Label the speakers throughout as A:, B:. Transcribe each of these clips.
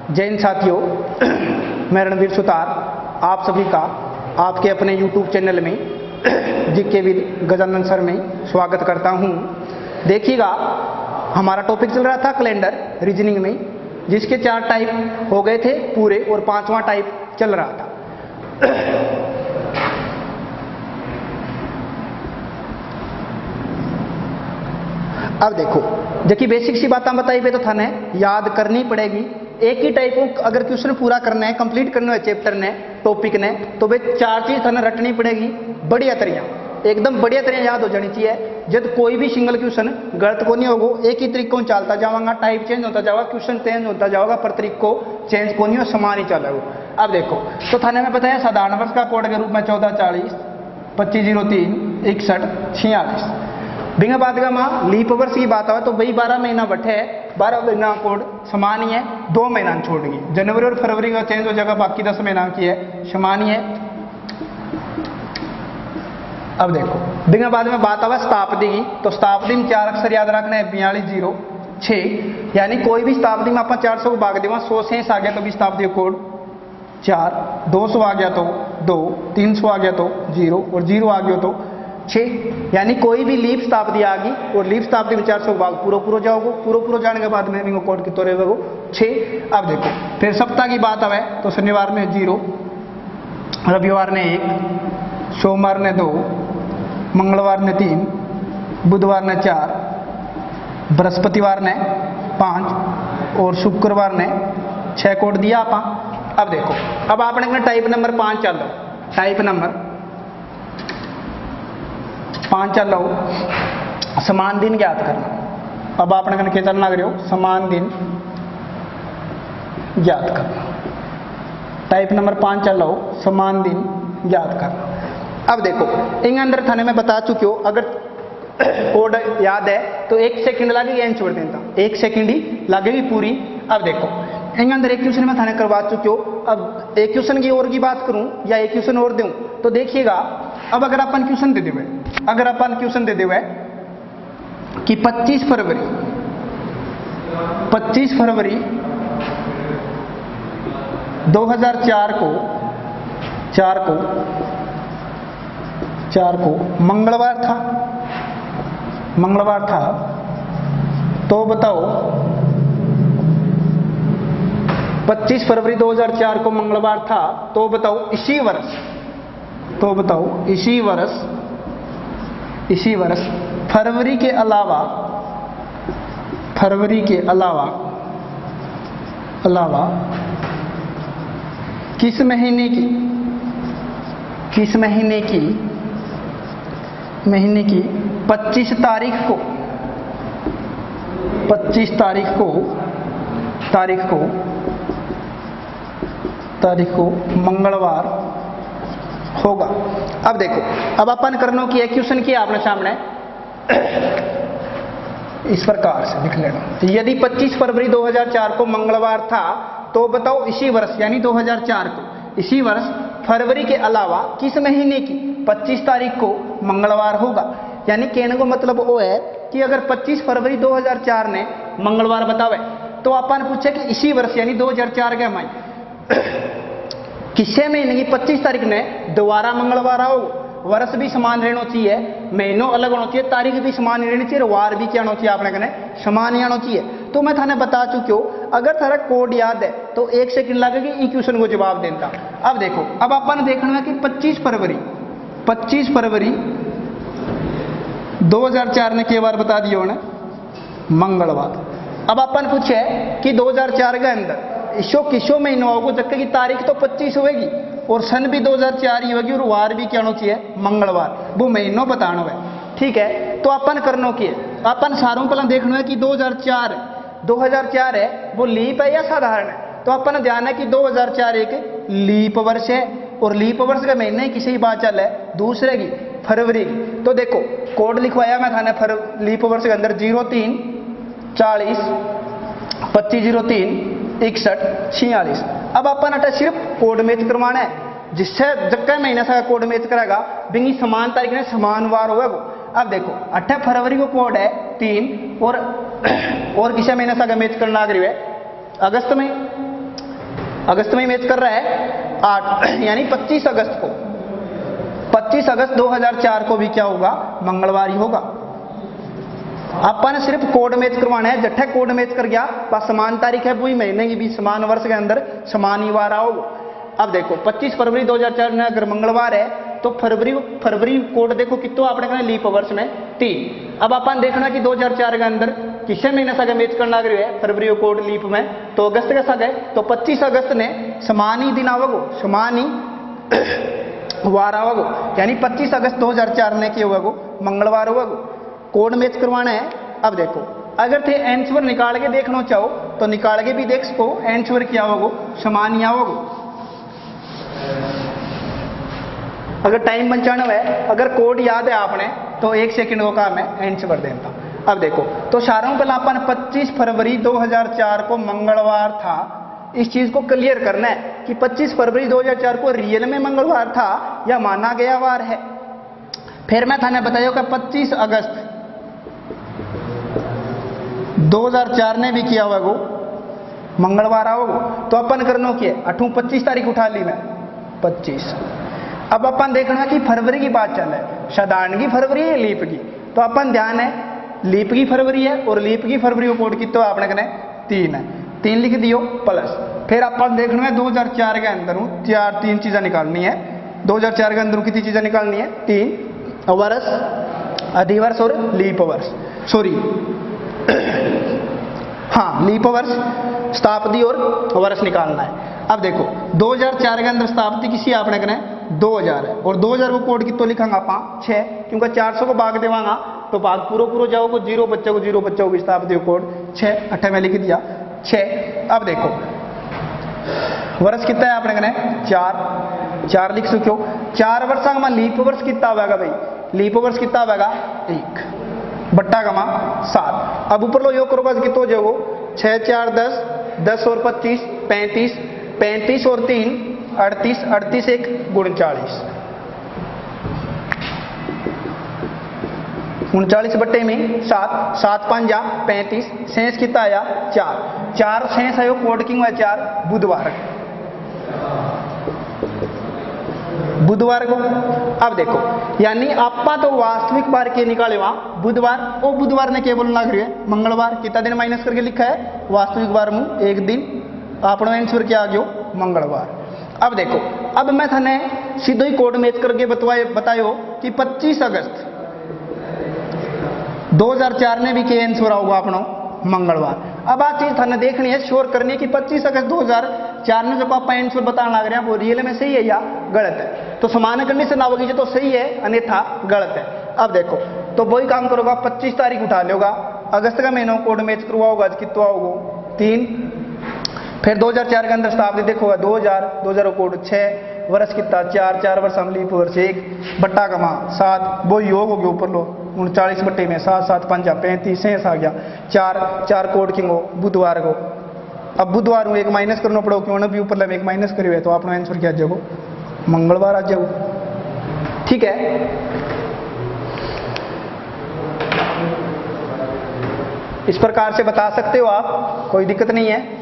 A: जय हिंद साथियों, मैं रणवीर सुतार आप सभी का आपके अपने YouTube चैनल में जीके विद गजानन सर में स्वागत करता हूं। देखिएगा, हमारा टॉपिक चल रहा था कैलेंडर रीजनिंग में, जिसके 4 टाइप हो गए थे पूरे और 5वां टाइप चल रहा था। अब देखिए बेसिक सी बातें बताई पे तो थाने याद करनी पड़ेगी। एक ही टाइप को अगर क्वेश्चन पूरा करना है, कंप्लीट करना है चैप्टर ने, टॉपिक ने, तो वे 4 चीज थाने रटनी पड़ेगी बढ़िया तरिया, एकदम बढ़िया तरिया याद हो जानी चाहिए। जब कोई भी सिंगल क्वेश्चन गलत को नहीं होगा, एक ही तरीके को चलता जावांगा, टाइप चेंज होता जाएगा, क्वेश्चन चेंज होता जाएगा, पर तरीक को चेंज को नहीं हो, समान ही चलेगा। अब देखो, तो थाने में बताया साधारण वर्ष का कोड के रूप में 1440 2503 61 46। बिंगा बाद का माँ लीप वर्ष की बात है तो भाई 12 महीना बटे है, 12 महीना कोड समान ही है, 2 महीना छोड़ेगी। जनवरी और फरवरी का चेंज हो जाएगा, बाकी 10 महीना की है समान ही है। अब देखो बिंगा बाद में बात आवा शताब्दी की, तो शताब्दी में 4 अक्षर याद रखना है, 4206, यानी कोई भी शताब्दी में आप 400 को भाग देवा, 100 से आ गया तो भी शताब्दी कोड 4, 200 आ गया तो 2, 300 आ गया तो 0 और 0 आ गया तो 6, यानी कोई भी लीप शताब्दी आ गई और लीप शताब्दी में 400 भाग पूरा जाओगे, पूरा जाने के बाद में कोड की तोरे वो 6। अब देखो फिर सप्ताह की बात आवे तो शनिवार ने 0, रविवार ने 1, सोमवार ने 2, मंगलवार ने 3, बुधवार ने 4, बृहस्पतिवार ने 5 और शुक्रवार ने 6 कोड दिया आप। अब देखो, अब आपने टाइप नंबर 5 चल लो, टाइप नंबर 5 चल लो, समान दिन ज्ञात करना। अब आपने क्या चलना करो, समान दिन ज्ञात करना। टाइप नंबर 5 चल लो, समान दिन ज्ञात करना। अब देखो इन अंदर थाने में बता चुके हो, अगर कोड याद है तो 1 सेकंड लगेगी, एन छोड़ देता 1 सेकंड ही लगेगी पूरी। अब देखो इन अंदर एक क्वेश्चन में थाने करवा चुके हो। अब एक क्वेश्चन की और की बात करूं या एक क्वेश्चन और दूं तो देखिएगा, अब अगर अपन क्वेश्चन दे देवे, अगर अपन क्वेश्चन दे देवे कि 25 फरवरी 2004 को मंगलवार था, तो बताओ 25 फरवरी 2004 को मंगलवार था, तो बताओ इसी वर्ष फरवरी के अलावा किस महीने की 25 तारीख को मंगलवार होगा। अब देखो, अब अपन करना की क्वेश्चन किया आपने सामने इस प्रकार से लिख लेना, यदि 25 फरवरी 2004 को मंगलवार था तो बताओ इसी वर्ष यानी 2004 को, इसी वर्ष फरवरी के अलावा किस महीने की 25 तारीख को मंगलवार होगा। यानी कहने को मतलब वो है कि अगर 25 फरवरी 2004 ने मंगलवार बतावे तो अपन पूछे कि इसी वर्ष यानी 2004 के माई किसे महीने की 25 तारीख ने दोबारा मंगलवार आओ। वर्ष भी समान रहना चाहिए, महीनों अलग होना चाहिए, तारीख भी समान रहनी चाहिए, वार भी क्या होना चाहिए, आपने कहने समान ही आना चाहिए। तो मैं थाने बता चुकी हूँ, अगर थारा कोड याद है तो 1 सेकंड लगेगी ई क्वेश्चन को जवाब देता। अब देखो, अब अपन देखना है कि 25 फरवरी 2004 ने के बार बता दिया उन्हें मंगलवार। अब अपन पूछे कि 2004 के अंदर किसो महीना होगा, जबकि की तारीख तो 25 होगी और सन भी 2004 ही होगी और वार भी क्या होना चाहिए मंगलवार, वो महीनों बताना है। ठीक है, तो अपन करना की है, अपन सारों पहले देखना है कि 2004 है वो लीप है या साधारण है। तो अपन ध्यान है कि 2004 एक लीप वर्ष है और लीप वर्ष का महीने किसी बात चल है, दूसरे की फरवरी की। तो देखो कोड लिखवाया मैं थाने लीप वर्ष के अंदर 03 40 2503 61 46। अब अपन अटा सिर्फ कोड मैच करवाना है, जिससे जक्का महीना सा कोड मैच करेगा बिंगी समान तारीख में समान वार होगा। अब देखो 8 फरवरी को कोड है 3 और किसी महीने सा मैच करना लग रही है अगस्त में, अगस्त में मैच कर रहा है 8 यानी 25 अगस्त को, 25 अगस्त 2004 को भी क्या होगा, मंगलवार ही होगा। अपन सिर्फ कोड मैच करवाना है, जट्ठा कोड मैच कर गया, बस समान तारीख है वही महीने की भी समान वर्ष के अंदर समान ही वार आओ। अब देखो 25 फरवरी 2004 में अगर मंगलवार है तो फरवरी कोड देखो कितो आपने कहना लीप वर्ष में 3। अब अपन देखना कि 2004 के अंदर किसे महीने सगे मैच करना लग रही है फरवरी कोड लीप में, तो अगस्त के सगे, तो 25 अगस्त ने समान ही दिन आवगो, समान ही वार आवगो, यानी 25 अगस्त 2004 ने क्या होगा, मंगलवार होगा। कोड मैच करवाना है। अब देखो अगर थे आंसर निकाल के देखना चाहो तो निकाल के भी देख सको, आंसर क्या होगा, समान ही होगा। अगर टाइम बचाना है, अगर कोड याद है आपने तो 1 सेकंड को काम है आंसर देता। अब देखो तो सारों पहले अपन 25 फरवरी 2004 को मंगलवार था, इस चीज को क्लियर करना है कि 25 फरवरी 2004 को रियल में मंगलवार था या माना गया वार है। फिर मैं थाने बताया कि 25 अगस्त 2004 ने भी किया हुआ वो मंगलवार आओगे, तो अपन करना क्या, 25 तारीख उठा ली मैं 25। अब अपन देखना कि फरवरी की बात चल है, साधारण की फरवरी है लीप की, तो अपन ध्यान है लीप की फरवरी है और लीप की फरवरी को कोड की तो आपने कहना 3 है, 3 लिख दियो प्लस। फिर अपन देखना है 2004 के अंदर 3 चीजें निकालनी है। 2004 के अंदर कितनी चीजें निकालनी है, 3 वर्ष, अधिवर्ष और लीप वर्ष, सॉरी हाँ लीप वर्ष, शताब्दी और वर्ष निकालना है। अब देखो 2004 के अंदर शताब्दी किसी आपने कहना है 2000 है, और 2000 को कोड कितो लिखांगा आप 6, क्योंकि 400 को भाग देवांगा तो भाग पूरा जाओगे, 0 बच्चा को 0 बच्चा को शताब्दी को कोड 6, 8 में लिख दिया 6। अब देखो वर्ष कितना है आपने कहना है 4 लिख सको। 4 वर्ष में लीप वर्ष कितना होगा भाई, लीप वर्ष कितना होगा 1 बट्टा गमा 7। अब ऊपर लो योग करोगा कितना हो जाओगे, 6 4 10, 10 और 25 35, 35 और 3 38, 38 1 39, 39 बट्टे में 7, 7 5 जा 35, शेष कितना आया 4 शेष आयो कोड किंग 4 बुधवार को। अब देखो यानी आपा तो वास्तविक बार के निकाले वहां बुधवार, और बुधवार ने क्या बोलना लग रही है मंगलवार, कितना दिन माइनस करके लिखा है वास्तविक बार में 1 दिन, आपने आंसर क्या आ गया मंगलवार। अब देखो अब मैं थाने सीधो ही कोड मैच करके बतायो कि 25 अगस्त 2004 ने भी क्या आंसर आओगा अपना मंगलवार। अब आ चीज थाने देखनी है, श्योर करनी है कि 25 अगस्त 2004 में जब आप आंसर बताने लग रहे हैं वो रियल में सही है या गलत है, तो समान कंडीशन आओगी तो सही है अन्यथा गलत है। अब देखो तो वही काम करोगा, 25 तारीख उठा लोगा, अगस्त का महीना कोड मैच करवाओगा, कितना होगा 3। फिर 2004 के अंदर शताब्दी देखोगा 2000 कोड 6, वर्ष कितना 4 वर्ष हम लीप वर्ष 1 बट्टा कमा 7, वो योग हो गया ऊपर लो 39 बट्टे में 7 7 5 35 शेष आ गया 4 कोड किंग बुधवार को। अब बुधवार को एक माइनस करना पड़ो, क्यों ना भी ऊपर लगे एक माइनस करी हुए, तो आपने आंसर क्या जाओ मंगलवार आ जाओ। ठीक है, इस प्रकार से बता सकते हो आप, कोई दिक्कत नहीं है।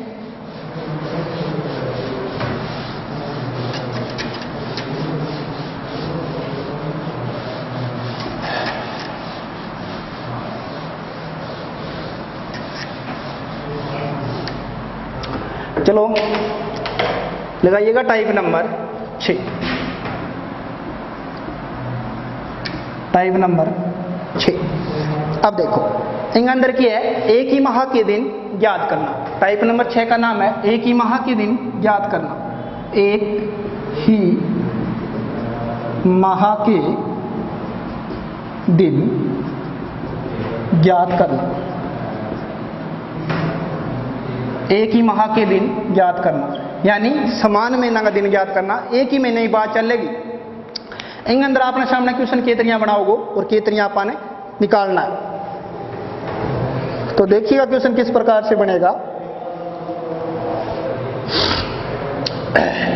A: चलो लगाइएगा टाइप नंबर 6, टाइप नंबर 6। अब देखो इन अंदर की है एक ही माह के दिन ज्ञात करना। टाइप नंबर 6 का नाम है एक ही माह के दिन ज्ञात करना। एक ही माह के दिन ज्ञात करना, एक ही माह के दिन ज्ञात करना, यानी समान महीना का दिन ज्ञात करना, एक ही महीने की बात चलेगी। इन अंदर आपने सामने क्वेश्चन केतरियां बनाओगे और केतरियां आपने निकालना है। तो देखिएगा क्वेश्चन किस प्रकार से बनेगा।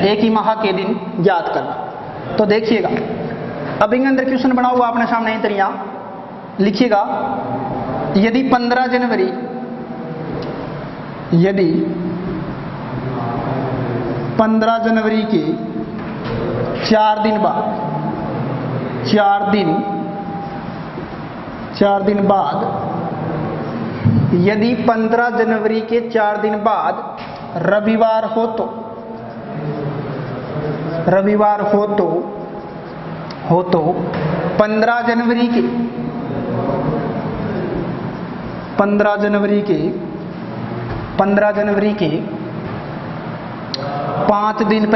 A: एक ही माह के दिन ज्ञात करना, तो देखिएगा अब इन अंदर क्वेश्चन बनाओगे आपने सामने केतरियां लिखिएगा। यदि 15 जनवरी, यदि 15 जनवरी के 4 दिन बाद 4 दिन बाद यदि 15 जनवरी के 4 दिन बाद रविवार हो तो 15 जनवरी के 5 दिन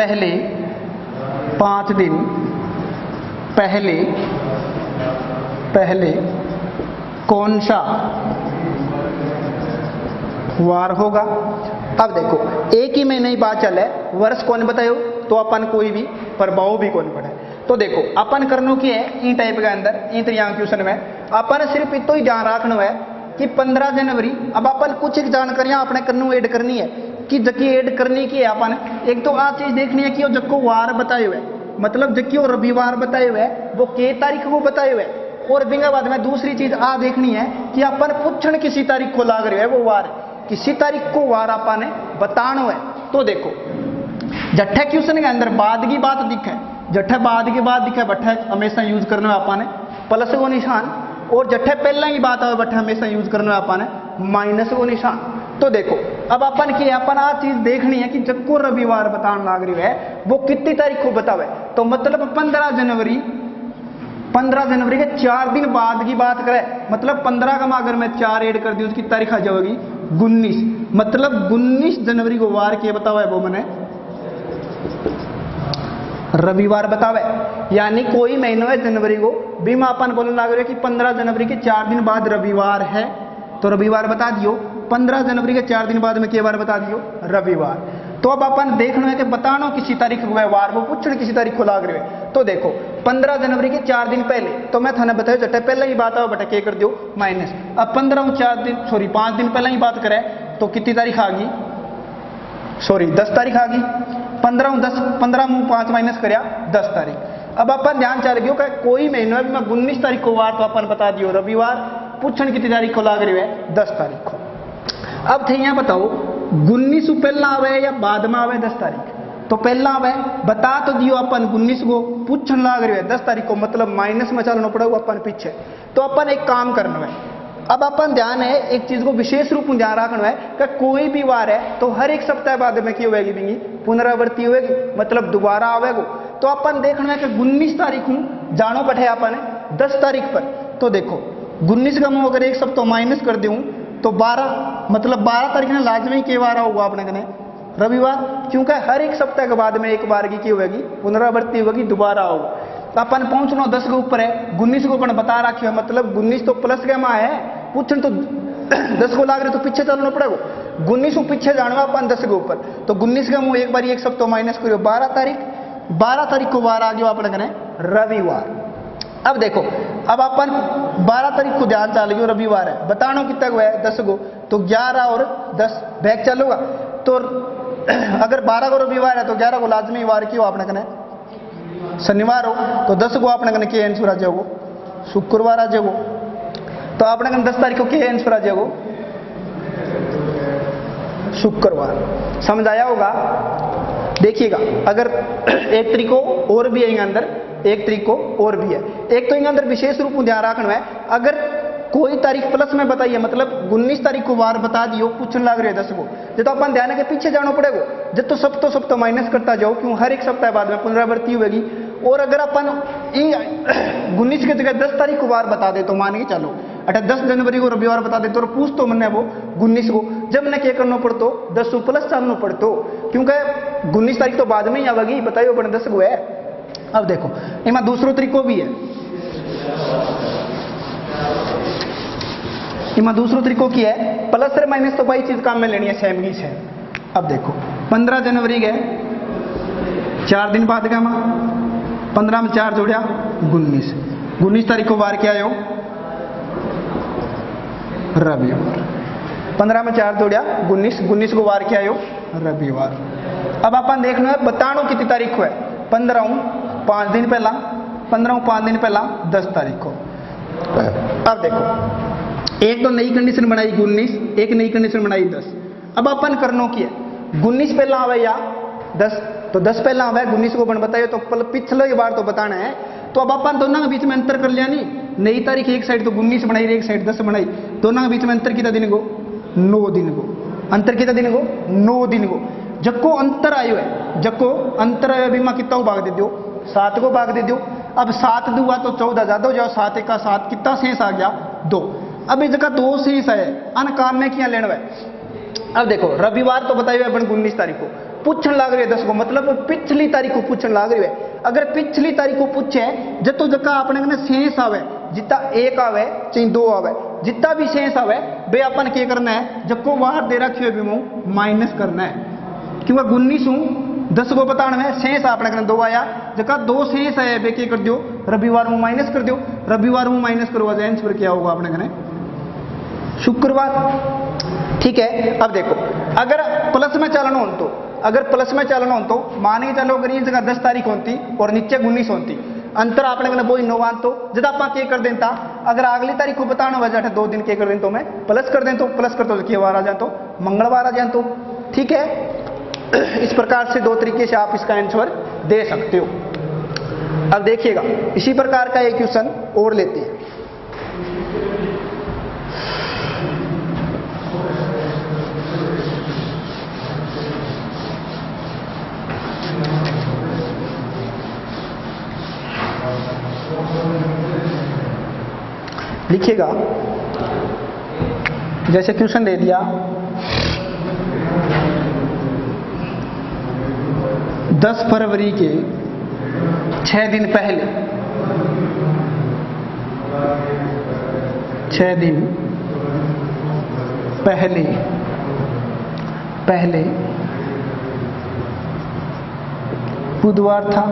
A: पहले कौन सा वार होगा। अब देखो एक ही महीने की बात चले, वर्ष कौन बतायो तो अपन कोई भी प्रभाव भी कौन पड़े। तो देखो अपन करनो की है ई टाइप के अंदर ई तरह क्वेश्चन में अपन सिर्फ इतो ही ध्यान रखना है कि 15 जनवरी। अब अपन कुछ एक जानकारियां अपने करनू ऐड करनी है कि जकी ऐड करनी की है अपन। एक तो आ चीज देखनी है कि वो जको वार बताए हुए मतलब जकी वो रविवार बताए हुए वो के तारीख को बताए हुए। और बिंगा बाद में दूसरी चीज आ देखनी है कि अपन पूछण किसी तारीख को लाग रहे है वो वार किसी तारीख को वार अपन ने बताना है। तो देखो जट्ठे क्वेश्चन के अंदर बाद की बात दिखे, जट्ठे बाद की बात दिखे बट्ठे हमेशा यूज करना है अपन ने प्लस को निशान, और जट्ठे पहला की बात आवे बट्ठे हमेशा यूज करना है अपन ने माइनस को निशान। तो देखो अब अपन की अपन आ चीज देखनी है कि जको रविवार बताने लाग रही है वो कितनी तारीख को बतावे। तो मतलब 15 जनवरी के 4 दिन बाद की बात करें मतलब 15 का अगर मैं 4 ऐड कर दी उसकी तारीख आ जाएगी 19। मतलब 19 जनवरी को वार के बतावे वो मैंने रविवार बतावे। यानी कोई महीनों है जनवरी को बीमा अपन बोलने लग रहे कि 15 जनवरी के 4 दिन बाद रविवार है तो रविवार बता दियो। 15 जनवरी के 4 दिन बाद में के बार बता दियो रविवार। तो अब अपन देखना है कि बतानो किसी तारीख को वार वो पूछण किसी तारीख को लाग रहे। तो देखो 15 जनवरी के 4 दिन पहले तो मैं थाने बताया जट्टे पहले ही बात आओ बटे के कर दियो माइनस। अब 5 दिन पहले ही बात करें तो कितनी तारीख आ गई 10 तारीख आ गई। 15 मुंह 5 माइनस करया 10 तारीख। अब अपन ध्यान चल गयो कि कोई महीनों में 19 तारीख को वार तो अपन बता दियो रविवार पूछण कितनी तारीख को लाग रही है 10 तारीख को। अब थे यहाँ बताओ 19 पहला आवे या बाद में आवे 10 तारीख। तो पहला आवे बता तो दियो अपन 19 को पूछण लाग रही है 10 तारीख को मतलब माइनस में चलना पड़ेगा अपन पीछे। तो अपन एक काम करना है अब अपन ध्यान है एक चीज को विशेष रूप में ध्यान रखना है कि कोई भी वार है तो हर एक सप्ताह बाद में की होगी बिंगी पुनरावृत्ति होगी मतलब दोबारा आवेगो। तो अपन देखना है कि 19 तारीख हूं जानो बैठे अपन 10 तारीख पर। तो देखो 19 का मुंह अगर एक सप्ताह माइनस कर दूं तो 12 मतलब 12 तारीख ने लाजमी के बार होगा अपने कने रविवार क्योंकि हर एक सप्ताह के बाद में एक बार की होगी पुनरावृत्ति होगी दोबारा होगा। तो अपन पहुंचना 10 के ऊपर है 19 को अपन बता रखियो मतलब 19 तो प्लस के माँ है पूछन तो 10 को लाग रहे तो पीछे चलना पड़ेगा 19 को पीछे जाना अपन 10 के ऊपर। तो 19 का मुंह एक बार एक सप्ताह माइनस करियो 12 तारीख को बार आ गया अपने कने रविवार। अब देखो अब अपन 12 तारीख को ध्यान चल गयो रविवार है बतानो कितना को है 10 को तो 11 और 10 बैग चलूगा। तो अगर 12 को रविवार है तो 11 को लाजमी वार की हो अपने कने शनिवार हो तो 10 को अपने कने के आंसर आ जाओ शुक्रवार आ जाओ। तो अपने कने 10 तारीख को के आंसर आ जाओ शुक्रवार। समझ आया होगा। देखिएगा अगर एक तरीको और भी है अंदर एक तरीको और भी है। एक तो इन अंदर विशेष रूप में ध्यान रखना है अगर कोई तारीख प्लस में बताइए मतलब 19 तारीख को वार बता दियो पूछने लग रहे 10 को जो तो अपन ध्यान है कि पीछे जाना पड़ेगा जब तो सब तो माइनस करता जाओ क्यों हर एक सप्ताह बाद में पुनरावृत्ति होगी। और अगर अपन 19 की जगह 10 तारीख को वार बता दे तो मान के चलो 10 जनवरी को रविवार बता दे तो पूछ तो मैंने वो 19 को जब मैंने क्या करना पड़तो 10 प्लस चलना पड़तो क्योंकि 19 तारीख तो बाद में ही आवेगी बताइए अपने 10 को है। अब देखो इमा दूसरो तरीको भी है इमा दूसरो तरीको की है प्लस और माइनस तो भाई चीज काम में लेनी है सेम ही सेम। अब देखो 15 जनवरी गए 4 दिन बाद का 15 में 4 जोड़िया 19 तारीख को वार क्या आयो रविवार। 15 में 4 जोड़िया 19 को वार क्या आयो रविवार। अब अपन देखना है बतानो कितनी तारीख को है 15 5 दिन पहला 10 तारीख को। अब देखो एक तो नई कंडीशन बनाई 19 एक नई कंडीशन बनाई 10। अब अपन करनो की है 19 पहला आवे या 10, तो 10 पहला हुआ है, 19 को बन बताइए, तो पिछले बार तो बताना है। तो अब अपन दोनों के बीच में अंतर कर लिया नहीं, नई तारीख एक साइड तो 19 बनाई, एक साइड 10 बनाई, दोनों के बीच में अंतर कितना दिन को 9 दिन को, अंतर कितना दिन को 9 दिन को। जको अंतर आयो है, जको अंतर आयो अभी मां कितना को भाग दे दो, 7 को भाग दे दो। अब 7 दुआ तो 14 ज्यादा हो जाओ, 7 का 7 कितना शेष आ गया 2। अब इस जगह 2 शेष है, अन काम में क्या लेना है। अब देखो रविवार तो बताइए अपन 19 तारीख को पूछन लाग रही है 10 को, मतलब पिछली तारीख को पूछन लाग रही है। अगर पिछली तारीख को पूछे जतो जगह अपने कने शेष आवे, जितना 1 आवे चाहे 2 आवे, जितना भी शेष आवे बे अपन क्या करना है, जको वार दे रखियो भी माइनस करना है, क्योंकि 19 हूं 10 को बताना है, शेष अपने कने 2 आया, जगह 2 शेष है बे क्या कर दो रविवार में माइनस कर दो। रविवार में माइनस करो आंसर क्या होगा अपने कने शुक्रवार। ठीक है। अब देखो अगर प्लस में चलना हो तो, अगर प्लस में चलना हो तो मान के चलो अगर ये जगह 10 तारीख होती और नीचे 19 होती, अंतर आपने कहना वो इनो तो जब आप क्या कर देता, अगर अगली तारीख को बताना वजह 2 दिन क्या कर दें तो मैं प्लस कर दें, तो प्लस कर दो क्या वार आ जाए तो मंगलवार आ जाए तो। ठीक है। इस प्रकार से 2 तरीके से आप इसका आंसर दे सकते हो। अब देखिएगा इसी प्रकार का एक क्वेश्चन और लेते हैं। लिखिएगा जैसे क्वेश्चन दे दिया 10 फरवरी के 6 दिन पहले, 6 दिन पहले पहले बुधवार था।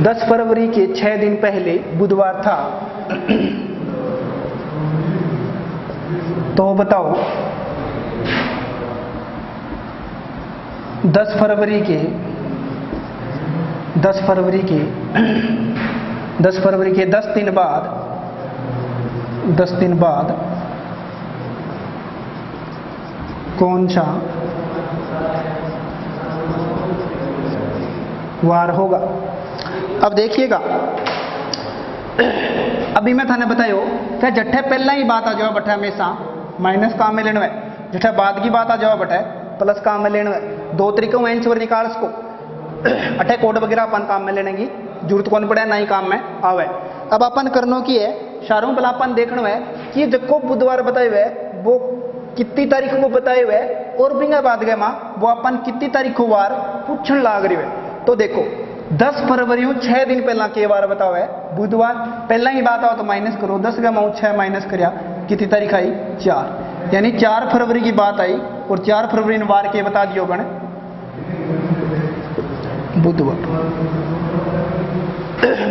A: 10 फरवरी के 6 दिन पहले बुधवार था। तो बताओ 10 फरवरी के 10 फरवरी के 10 फरवरी के 10 दिन बाद 10 दिन बाद कौन सा वार होगा। अब देखिएगा अभी मैं थाने बतायो क्या जट्ठे पहला ही बात आ जाओ बटे हमेशा माइनस काम में लेना है, जट्ठे बाद की बात आ जाओ बटे प्लस काम में लेना है। 2 तरीकों में आंसर निकाल इसको, अठे कोड वगैरह अपन काम में लेने की जरूरत कौन पड़े, ना ही काम में आवे। अब अपन करनो की है शारों पहला अपन देखना है कि जको बुधवार बताए हुए वो कितनी तारीख को बताए हुए और बिना बाद गए माँ वो अपन कितनी तारीख को वार पूछन लाग रही है। तो देखो 10 फरवरी 6 दिन पहला के बार बताओ है बुधवार, पहला ही बात आओ तो माइनस करो, 10 का माऊ 6 माइनस करिया कितनी तारीख आई 4, यानी 4 फरवरी की बात आई और 4 फरवरी ने वार के बता दियो बने बुधवार।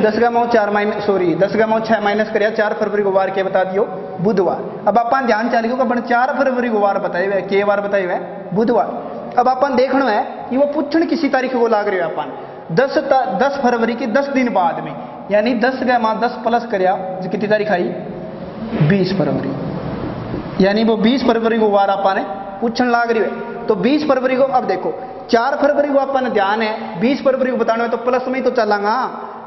A: 10 का माऊ 4 माइनस 10 का माऊ 6 माइनस करिया 4 फरवरी को वार के बता दियो बुधवार। अब अपन ध्यान चालियो कि अपन 4 फरवरी को वार बताए हुए के बार बताए हुए बुधवार। अब अपन देखना है कि वो पूछण किसी तारीख को लाग रहे हो अपन 10 फरवरी के 10 दिन बाद में, यानी 10 का मां 10 प्लस करिया जो कितनी तारीख आई 20 फरवरी, यानी वो 20 फरवरी को वार अपन पूछण लाग रही है। तो 20 फरवरी को अब देखो 4 फरवरी को अपन ध्यान है 20 फरवरी को बताना है तो प्लस में ही तो चलांगा,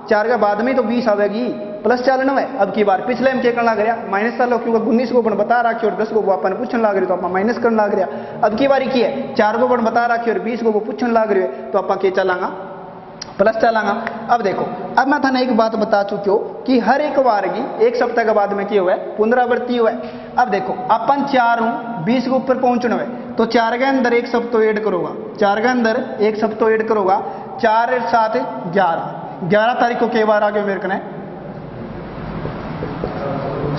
A: 4 के बाद में तो 20 आवेगी प्लस चलना है। अब की बार पिछले में क्या करना लग रहा माइनस चलो क्योंकि 19 को अपन बता रखी और 10 को अपन पूछने लग रही तो अपन माइनस करने लग रहा। अब की बारी की है 4 को अपन बता रखी और 20 को पूछने लग रही है तो अपन क्या चलांगा प्लस चलांगा। अब देखो अब मैं थाने एक बात बता चुकी हूँ कि हर एक बार की 1 सप्ताह के बाद में क्या हुआ है पुनरावृत्ति हुआ है। अब देखो अपन 4 हूँ 20 के ऊपर पहुंचना है तो 4 के अंदर 1 सप्ताह ऐड करोगा, 4 के अंदर 1 सप्ताह ऐड करोगा, 4 7 11 तारीख को के बार आ गयो मेरे कने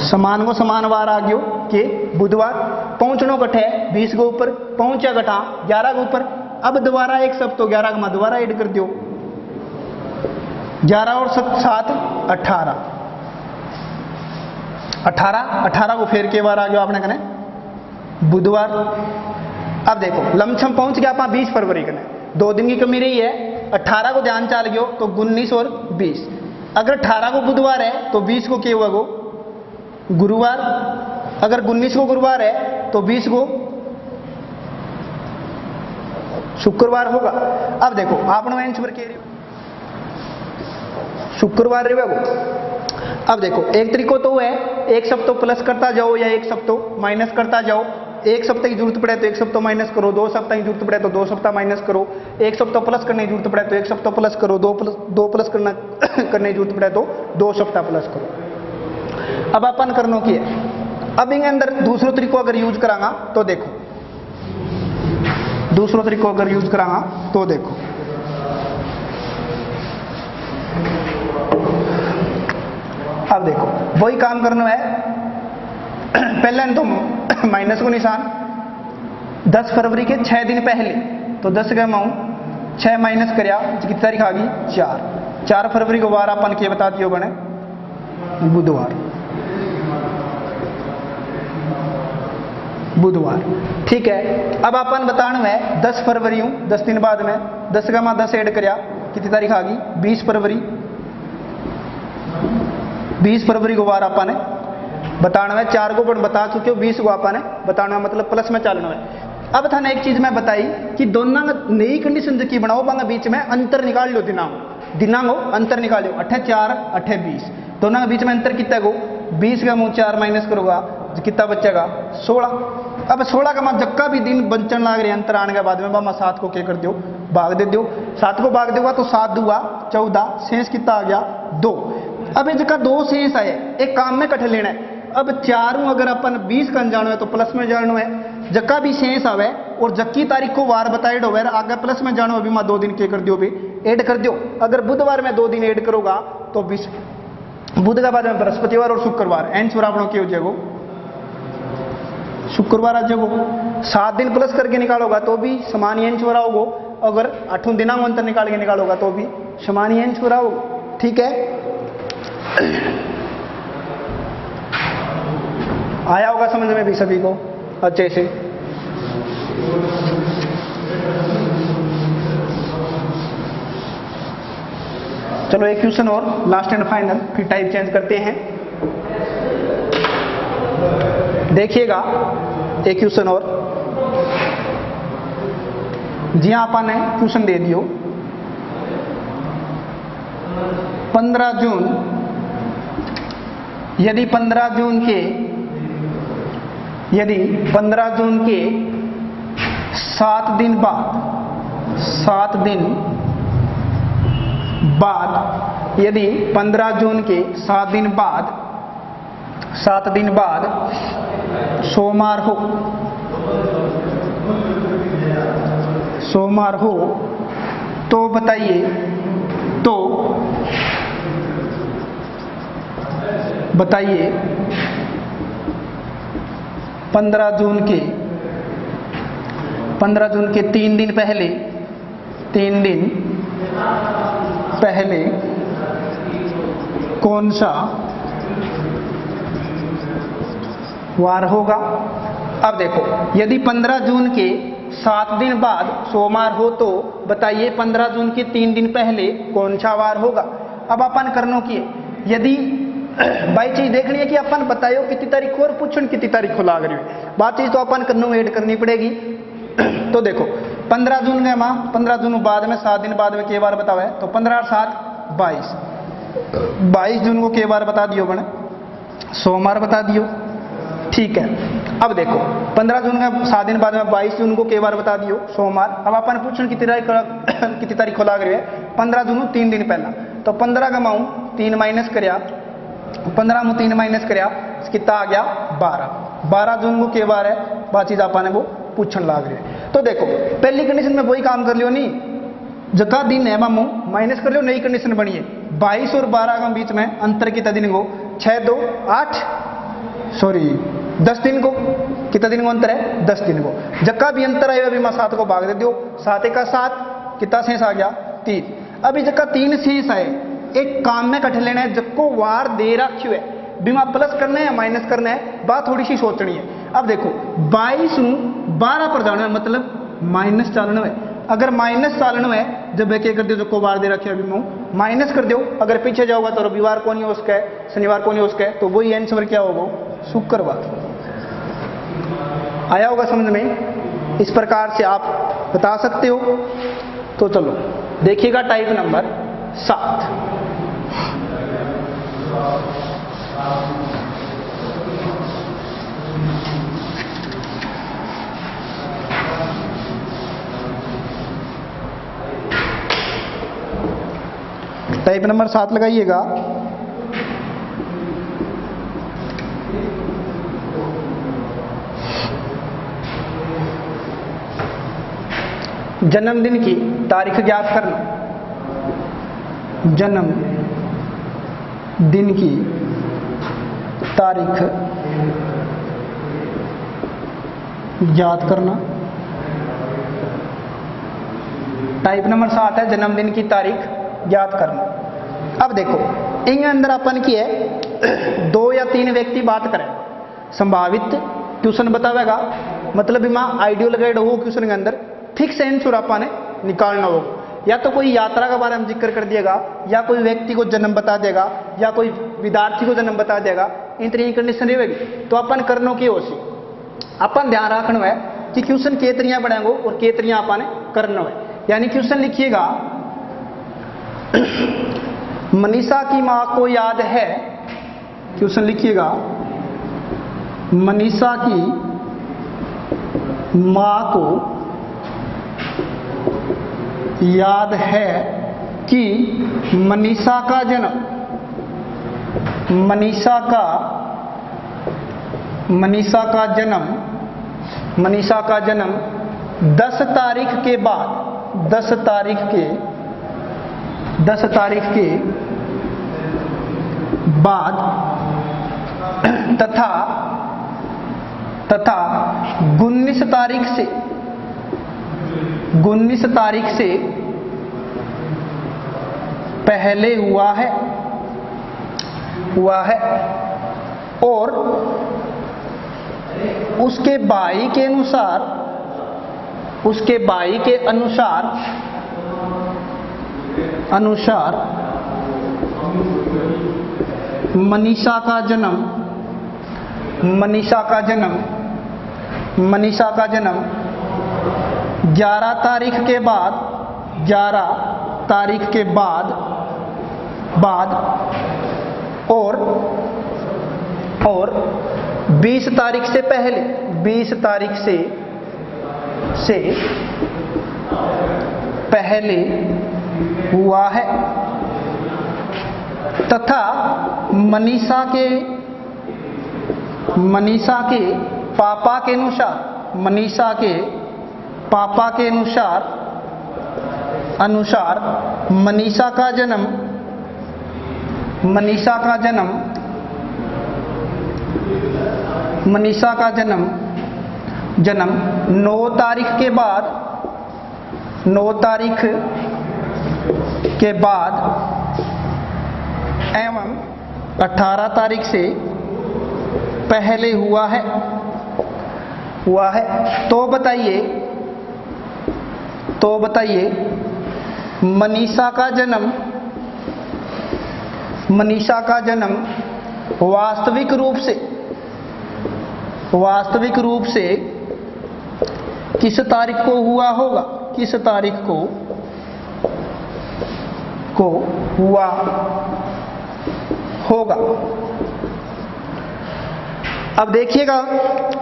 A: समान को समान वार आ गयो के बुधवार पहुंचनो कठे 20 के ऊपर पहुंचा कठा 11 के ऊपर। अब दोबारा 1 सप्ताह 11 का दोबारा ऐड कर दियो 11 और 7 18 को फेर के बार आ गया आपने कने बुधवार। अब देखो लमसम पहुंच गया आप 20 फरवरी कने 2 दिन की कमी रही है, 18 को ध्यान चाल गयो तो 19 और 20। अगर 18 को बुधवार है तो 20 को क्या हुआ गो गुरुवार, अगर 19 को गुरुवार है तो 20 को शुक्रवार होगा। अब देखो आपने आंसर कह रहे हो शुक्रवार रहेगा वो। अब देखो एक तरीको तो है एक सप्ताह प्लस करता जाओ या एक सप्ताह माइनस करता जाओ। एक सप्ताह की जरूरत पड़े तो एक सप्ताह माइनस करो, 2 सप्ताह की जरूरत पड़े तो 2 सप्ताह माइनस करो, एक सप्ताह प्लस करने की जरूरत पड़े तो एक सप्ताह प्लस करो, 2 प्लस करने की जरूरत पड़े तो 2 सप्ताह प्लस करो। अब अपन करनो की है, अब इनके अंदर दूसरो तरीको अगर यूज करांगा तो देखो, दूसरो तरीको अगर यूज करांगा तो देखो, अब देखो वही काम करना है। पहले तो माइनस को निशान 10 फरवरी के 6 दिन पहले, तो 10 का माऊ 6 माइनस करया कितनी तारीख आ गई 4 फरवरी को वार अपन के बता दियो बने बुधवार। ठीक है, अब अपन बताना है 10 फरवरी हूं 10 दिन बाद में 10 का मां 10 ऐड करया कितनी तारीख आ गई 20 फरवरी। 20 फरवरी को वार अपन ने बताना है, 4 को बता चुके हो, 20 को अपन ने बताना मतलब प्लस में चलना है। अब थाने एक चीज मैं बताई कि दोनों नई कंडीशन की बनाओ बांगा बीच में अंतर निकाल लो, दिनांग अंतर निकालो 8 4 8 20, दोनों के बीच में अंतर कितना गो 20 का मुंह 4 माइनस करोगा कितना बचेगा 16। अब 16 का मैं जक्का भी दिन बंचन लाग रहे अंतर आने के बाद में मैं 7 को क्या कर दो भाग दे दो, 7 को भाग देगा तो 7 दूगा 14, शेष कितना आ गया 2। अब जगह 2 शेष आए एक काम में कट लेना है। अब 4 अगर अपन 20 का जानो है तो प्लस में जानो है, जक्का भी शेष आवे और जक्की तारीख को वार बताए डो आगे प्लस में जानो अभी मैं 2 दिन के कर दियो भी ऐड कर दियो। अगर बुधवार में 2 दिन ऐड करोगा तो बुध का बाद में बृहस्पतिवार और शुक्रवार आंसर आपको क्या हो जाएगा शुक्रवार आ जाएगा। 7 दिन प्लस करके निकालोगा तो भी समान ही आंसर आओगे, अगर 8 दिनांक अंतर निकाल के निकालोगा तो भी समान ही आंसर आओगे। ठीक है, आया होगा समझ में भी सभी को अच्छे से। चलो एक क्वेश्चन और लास्ट एंड फाइनल, फिर टाइप चेंज करते हैं। देखिएगा एक क्वेश्चन और, जी अपन ने क्वेश्चन दे दियो 15 जून, यदि 15 जून के 7 दिन बाद यदि 15 जून के 7 दिन बाद सोमवार हो तो बताइए 15 जून के 3 दिन पहले कौन सा वार होगा। अब देखो यदि 15 जून के 7 दिन बाद सोमवार हो तो बताइए 15 जून के 3 दिन पहले कौन सा वार होगा। अब अपन करनो की यदि बाई चीज देखनी है कि अपन बतायो कितनी तारीख और पूछन कितनी तारीख को लाग रही है, बात चीज तो अपन करनो ऐड करनी पड़ेगी। तो देखो 15 जून में 15 जून बाद में 7 दिन बाद में के बार बताओ है तो 15 और 7 22 जून को के बार बता दियो बने सोमवार बता दियो। ठीक है, अब देखो 15 जून का 7 दिन बाद में 22 जून को के बार बता दियो सोमवार। अब अपन पूछन कितनी तारीख को लाग रही है 15 जून 3 दिन पहला, तो 15 का माऊ 3 माइनस करया 15 में 3 माइनस करया कितना आ गया 12 जून को के बार है, बात चीज अपन वो पूछन लाग रही है। तो देखो पहली कंडीशन में वही काम कर लियो नहीं, जगह दिन है मामू माइनस कर लियो, नई कंडीशन बनी है 22 और 12 के बीच में अंतर कितना दिन को 6 2 8 10 दिन को, कितना दिन को अंतर है 10 दिन को। जक्का भी अंतर आएगा अभी मैं 7 को भाग दे दो, 7 का 7 कितना शेष आ गया 3। अभी जक्का 3 शेष आए एक काम में कट लेना है, जक्को वार दे रखी है बीमा प्लस करना है या माइनस करना है, बात थोड़ी सी सोचनी है। अब देखो 22 12 पर जाना है मतलब माइनस चालना है, अगर माइनस चालना है जब क्या कर दो जक्को वार दे रखे अभी मैं माइनस कर दो, अगर पीछे जाओगा तो रविवार को नहीं हो उसका है शनिवार को नहीं हो उसका है, तो वही आंसर क्या होगा शुक्रवार। आया होगा समझ में। इस प्रकार से आप बता सकते हो? तो चलो देखिएगा टाइप नंबर 7। टाइप नंबर 7 लगाइएगा। जन्मदिन की तारीख ज्ञात करना। जन्म दिन की तारीख ज्ञात करना। टाइप नंबर 7 है जन्मदिन की तारीख ज्ञात करना। अब देखो इन अंदर अपन की है 2 या 3 व्यक्ति बात करें, संभावित क्वेश्चन बतावेगा, मतलब इमा आइडियल गाइड हो क्वेश्चन के अंदर फिक्स आंसर अपन ने निकालना होगा। या तो कोई यात्रा के बारे में जिक्र कर दिएगा, या कोई व्यक्ति को जन्म बता देगा, या कोई विद्यार्थी को जन्म बता देगा, इन तरह की कंडीशन रहेगी। तो अपन करनो की होशी अपन ध्यान रखना है कि क्वेश्चन केतरियां बढ़ेंगे और केतरियां अपन ने करना है। यानी क्वेश्चन लिखिएगा मनीषा की मां को याद है। क्वेश्चन लिखिएगा मनीषा की मां को याद है कि मनीषा का जन्म 10 तारीख के बाद 10 तारीख के बाद तथा 19 तारीख से पहले हुआ है और उसके भाई के अनुसार मनीषा का जन्म 11 तारीख के बाद और 20 तारीख से पहले 20 तारीख से पहले हुआ है तथा मनीषा के पापा के अनुसार मनीषा का जन्म 9 तारीख के बाद एवं 18 तारीख से पहले हुआ है। तो बताइए मनीषा का जन्म वास्तविक रूप से किस तारीख को हुआ होगा? किस तारीख को हुआ होगा? अब देखिएगा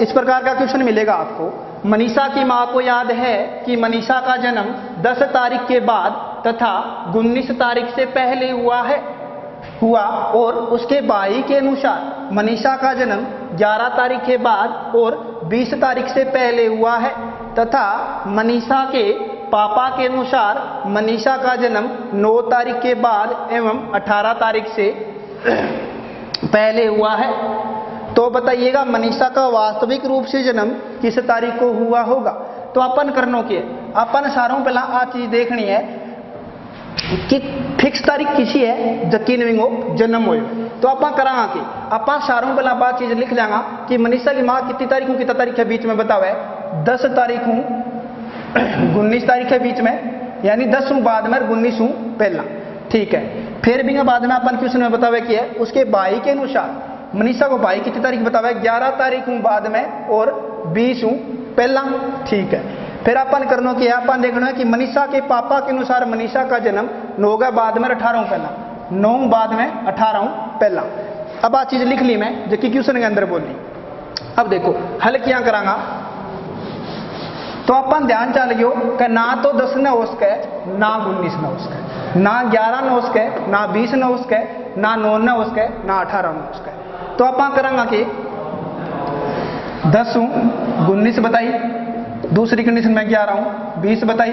A: इस प्रकार का क्वेश्चन मिलेगा आपको। मनीषा की मां को याद है कि मनीषा का जन्म 10 तारीख के बाद तथा 19 तारीख से पहले हुआ और उसके भाई के अनुसार मनीषा का जन्म 11 तारीख के बाद और 20 तारीख से पहले हुआ है तथा मनीषा के पापा के अनुसार मनीषा का जन्म 9 तारीख के बाद एवं 18 तारीख से पहले हुआ है। तो बताइएगा मनीषा का वास्तविक रूप से जन्म किस तारीख को हुआ होगा? तो अपन करनो के अपन सारों पहला आ चीज देखनी है कि फिक्स तारीख किसी है जकी नविंगो जन्म हो। तो आप करांगा कि आप सारों पहला बात चीज लिख लेंगा कि मनीषा की मां कितनी तारीख के बीच में बतावे 10 तारीख हूं 19 तारीख के बीच में, यानी 10 हूं बाद में 19 हूं पहला। ठीक है, फिर भी बाद में अपन क्वेश्चन में बतावे कि है उसके भाई के अनुसार मनीषा को भाई कितनी तारीख बतावे 11 तारीख हूं बाद में और 20 हूं पहला। ठीक है, फिर अपन करना कि अपन देखना है कि मनीषा के पापा के अनुसार मनीषा का जन्म 9 का बाद में 18 पहला, 9 बाद में 18 पहला। अब आ चीज लिख ली मैं जो कि क्वेश्चन के अंदर बोली। अब देखो हल क्या करांगा, तो अपन ध्यान चल गयो कि ना तो 10 ने हो सके, ना 19 ने हो सके, ना 11 ने हो सके, ना 20 ने हो सके, ना 9 ने हो सके, ना 18 ने हो सके। तो अपन करांगा कि 10 19 बताई, दूसरी कंडीशन में 11 हूं 20 बताई,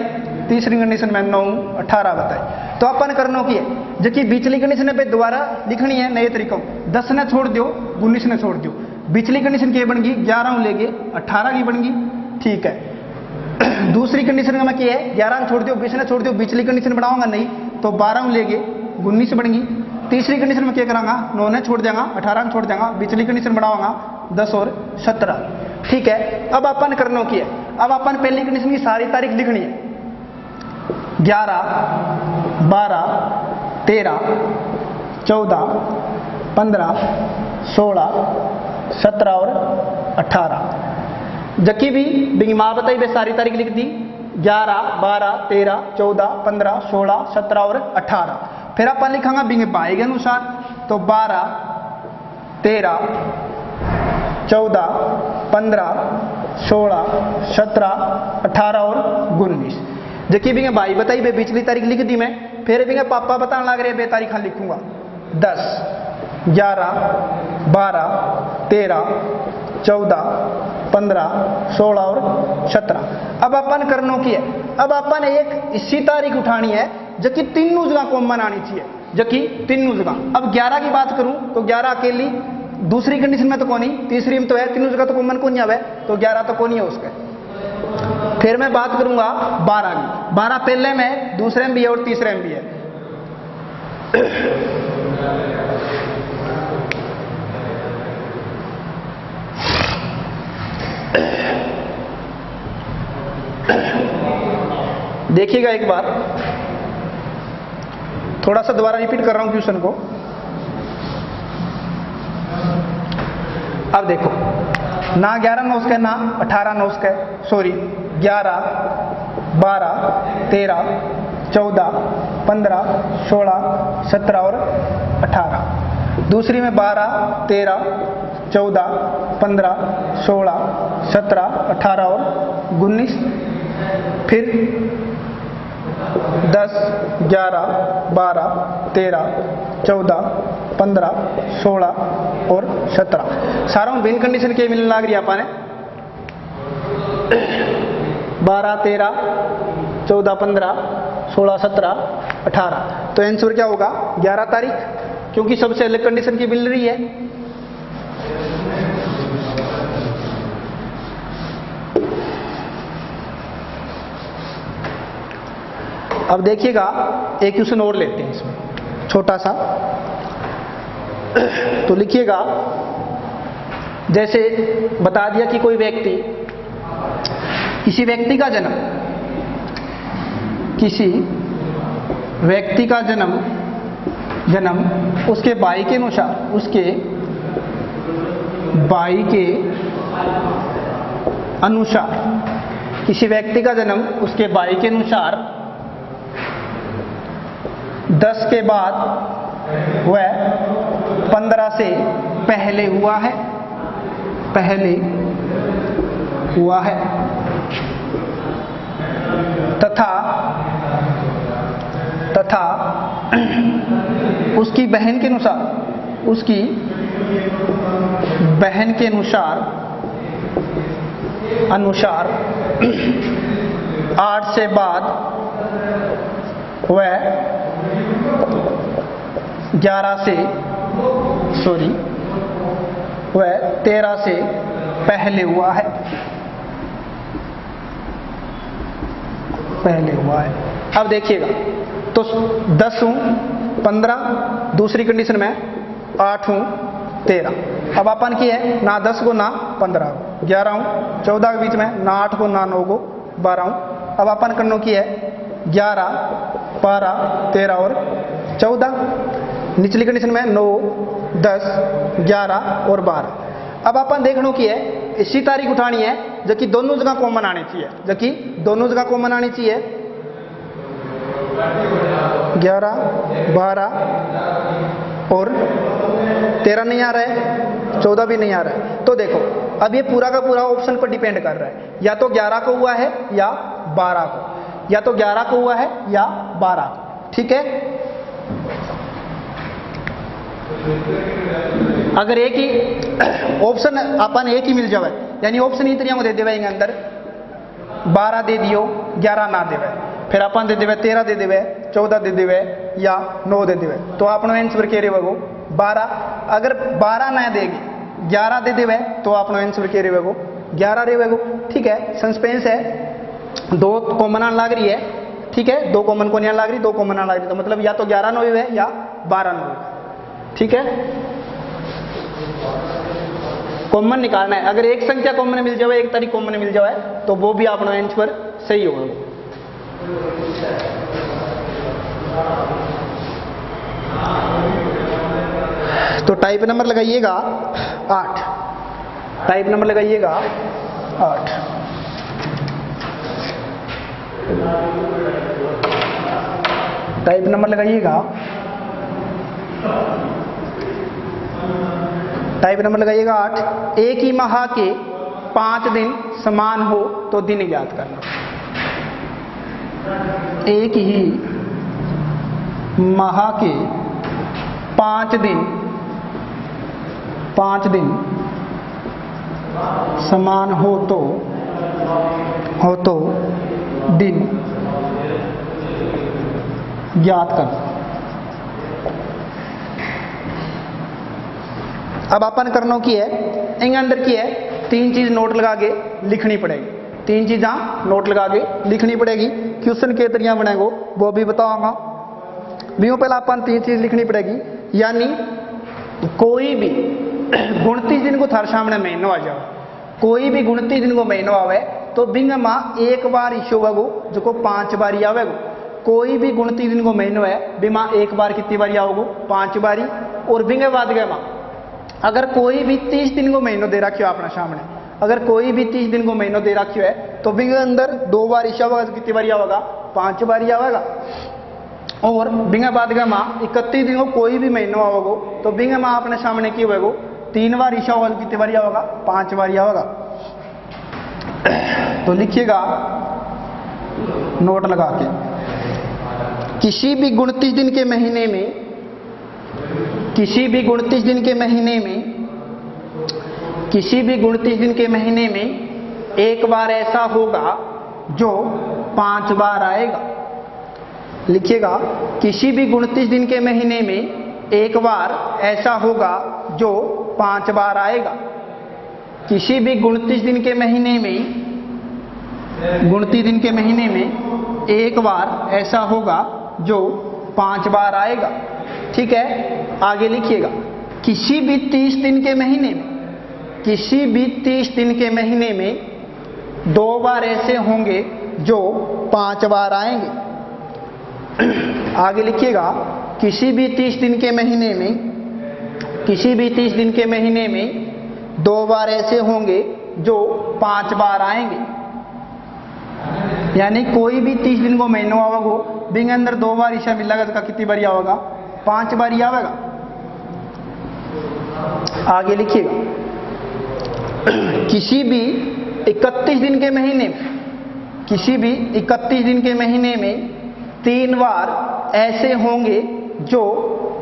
A: तीसरी कंडीशन में 9 18 बताई। तो अपन करना की है जो कि बीचली कंडीशन पे दोबारा लिखनी है नए तरीकों। 10 ने छोड़ दियो, 19 ने छोड़ दियो, बीचली कंडीशन क्या बन गई 11 लेके 18 की बन गई, ठीक है। दूसरी कंडीशन में क्या है 11 ने छोड़ दियो, 20 ने छोड़ दियो, बीचली कंडीशन बनाऊंगा नहीं तो 12 लेके 19 बन गई। तीसरी कंडीशन में क्या करांगा 9 ने छोड़ जाऊंगा, 18 ने छोड़ जाऊंगा, बीचली कंडीशन बनाऊंगा 10 और 17, ठीक है। अब अपन करना की है, अब अपन पहली कंडीशन की सारी तारीख लिखनी है 11 12 13 14 15 16 17 और 18। जबकि भी बिंग माँ बताई वे सारी तारीख लिख दी 11 12 13 14 15 16 17 और 18। फिर अपन लिखांगा बिंग बाई के अनुसार, तो 12 13 14 15 16 17 18 और 19। जबकि भी भाई बताई बे पिछली तारीख लिख दी मैं, फिर भी पापा बताने लग रहे बे तारीख लिखूंगा 10 11 12 13 14 15 16 और 17। अब अपन करनो की है, अब अपन एक इसी तारीख उठानी है जो कि तीनों जगह कॉमन आनी चाहिए, जो कि तीनों जगह। अब 11 की बात करूं तो 11 अकेली, दूसरी कंडीशन में तो कौन नहीं, तीसरी में तो है, तीनों जगह तो कॉमन कौन है, तो 11 तो कौन है उसके। फिर मैं बात करूंगा 12 की, 12 पहले में, दूसरे में भी है और तीसरे में भी है। देखिएगा एक बार, थोड़ा सा दोबारा रिपीट कर रहा हूं क्वेश्चन को। अब देखो ना 11 नौ उसके, ना 18 नौ उसके, सॉरी 11 12 13 14 15 16 17 और 18। दूसरी में 12 13 14 15 16 17 18 और 19। फिर 10 11 12 13 14 15 16 और 17 सारा विन कंडीशन के मिलने लग रही है अपन 12 13 14 15 16 17 18। तो आंसर क्या होगा 11 तारीख, क्योंकि सबसे अलग कंडीशन की मिल रही है। अब देखिएगा एक क्वेश्चन और लेते हैं इसमें छोटा सा, तो लिखिएगा जैसे बता दिया कि कोई व्यक्ति, किसी व्यक्ति का जन्म, किसी व्यक्ति का जन्म उसके भाई के अनुसार, उसके भाई के अनुसार, किसी व्यक्ति का जन्म उसके भाई के अनुसार 10 के बाद वह 15 से पहले हुआ है, पहले हुआ है, तथा उसकी बहन के अनुसार, उसकी बहन के अनुसार 8 से बाद वह 13 से पहले हुआ है, पहले हुआ है। अब देखिएगा तो 10 हूं 15, दूसरी कंडीशन में 8 हूं 13। अब अपन की है ना 10 को ना 15 को, 11 हूं 14 के बीच में, ना 8 को ना 9 को, 12 हूं। अब अपन करने की है 11 12 13 और 14। निचली कंडीशन में 9 10 11 और 12। अब अपन देखने की है इसी तारीख उठानी है जो कि दोनों जगह कॉमन आनी चाहिए, जो कि दोनों जगह कॉमन आनी चाहिए। 11, 12 और 13 नहीं आ रहा है, 14 भी नहीं आ रहा है। तो देखो अब ये पूरा का पूरा ऑप्शन पर डिपेंड कर रहा है, या तो 11 को हुआ है या 12 को, या तो 11 को हुआ है या 12 को। ठीक है, अगर एक ही ऑप्शन अपन एक ही मिल जाए, यानी ऑप्शन ही तरिया दे देवे अंदर 12 दे दियो 11 ना देवे, फिर अपन दे देवे 13 दे देवे 14 दे देवे या 9 दे देवे, तो अपनो आंसर के रेवेगो 12। अगर 12 ना देगी 11 दे देवे तो अपनो आंसर के रेवेगो 11 रेवेगो। ठीक है, सस्पेंस है, 2 कॉमन आने लग रही है। ठीक है, 2 कॉमन को नहीं लग रही, 2 कॉमन आने लग रही, तो मतलब या तो 11 9 है या 12 9 है। ठीक है, कॉमन निकालना है। अगर एक संख्या कॉमन मिल जाए, एक तारीख कॉमन मिल जाए, तो वो भी अपना आंसर सही होगा। तो टाइप नंबर लगाइएगा 8, टाइप नंबर लगाइएगा 8। टाइप नंबर लगाइएगा, टाइप नंबर लगाइएगा 8। एक ही माह के 5 दिन समान हो तो दिन ज्ञात करना। एक ही माह के 5 दिन समान हो तो दिन ज्ञात करना। अब अपन करना की है, इन अंदर की है 3 चीज नोट लगा के लिखनी पड़ेगी, 3 चीज़ा नोट लगा के लिखनी पड़ेगी। क्वेश्चन के तरीका बनेगो वो भी बताऊंगा। बीओ पहला अपन 3 चीज लिखनी पड़ेगी, यानी कोई भी 29 दिन को थार सामने महीनों आ जाओ, कोई भी 29 दिन को महीनों आवे तो बिंग माँ एक बार इशो होगो जो को 5 बारी आवेगो। कोई भी 29 दिन को महीनों है बिमा एक बार कितनी बारी आओगो, 5 बारी। और बिंगे बाद गए माँ अगर कोई भी 30 दिन को महीनों दे रखियो अपना सामने, अगर कोई भी 30 दिन को महीनों दे रखियो है तो बिंगे अंदर 2 बार ईशा होगा, कितनी बारी आवेगा, 5 बारी आवेगा। और बिंगे बाद गए माँ 31 दिन को कोई भी महीनों आओगो तो बिंगे माँ अपने सामने की होगो 3 बार ईशा होगा, कितनी बारी आवेगा, 5 बारी आवेगा। तो लिखिएगा नोट लगा के, किसी भी 29 दिन के महीने में, किसी भी 29 दिन के महीने में, किसी भी 29 दिन के महीने में एक बार ऐसा होगा जो 5 बार आएगा। लिखिएगा किसी भी 29 दिन के महीने में एक बार ऐसा होगा जो 5 बार आएगा। किसी भी 29 दिन के महीने में, 29 दिन के महीने में एक बार ऐसा होगा जो 5 बार आएगा। ठीक है, आगे लिखिएगा किसी भी 30 दिन के महीने में, किसी भी 30 दिन के महीने में 2 बार ऐसे होंगे जो 5 बार आएंगे। आगे लिखिएगा किसी भी 30 दिन के महीने में, किसी भी 30 दिन के महीने में 2 बार ऐसे होंगे जो 5 बार आएंगे। यानी कोई भी 30 दिन को महीनों आवेगो बिंग अंदर 2 बार ईशा मिलेगा तो कितनी बारी आवेगा, 5 बारी आवेगा। आगे लिखिएगा किसी भी 31 दिन के महीने में, किसी भी 31 दिन के महीने में 3 बार ऐसे होंगे जो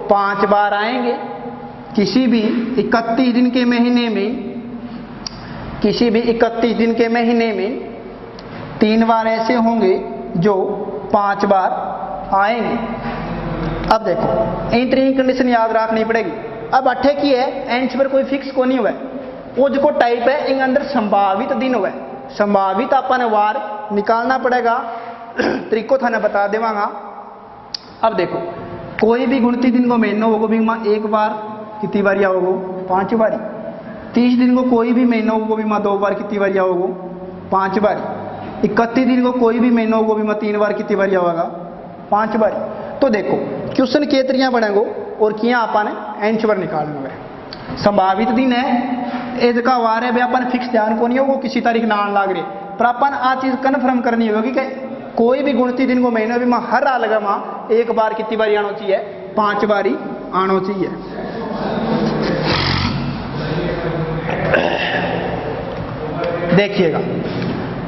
A: 5 बार आएंगे। किसी भी 31 दिन के महीने में, किसी भी 31 दिन के महीने में 3 बार ऐसे होंगे जो 5 बार आएंगे। अब देखो एंट्री कंडीशन याद रखनी पड़ेगी। अब 8 की है आंसर कोई फिक्स को नहीं हुआ, वो जो टाइप है इन अंदर संभावित दिन हुआ, संभावित अपन वार निकालना पड़ेगा। तरीको थाने बता देवांगा। अब देखो कोई भी 29 दिन को महीना होगा भी माँ एक बार कितनी बारी आओगो, 5 बारी। 30 दिन को कोई भी महीना होगा भी माँ 2 बार कितनी बारी आओगो, 5 बारी। 31 दिन को कोई भी महीना होगा भी माँ 3 बार कितनी बारी आवेगा, 5 बारी। तो देखो क्वेश्चन के तरिया बनेगो और किया अपन आंसर निकालना है। संभावित दिन है एज का वार है, अपन फिक्स ध्यान को नहीं हो, वो किसी तारीख ना आने लाग रहे, पर अपन आ चीज कन्फर्म करनी होगी कि कोई भी गुणती दिन को महीने भी हर आ लगा माँ एक बार कितनी बारी आना चाहिए, 5 बारी आना चाहिए। देखिएगा,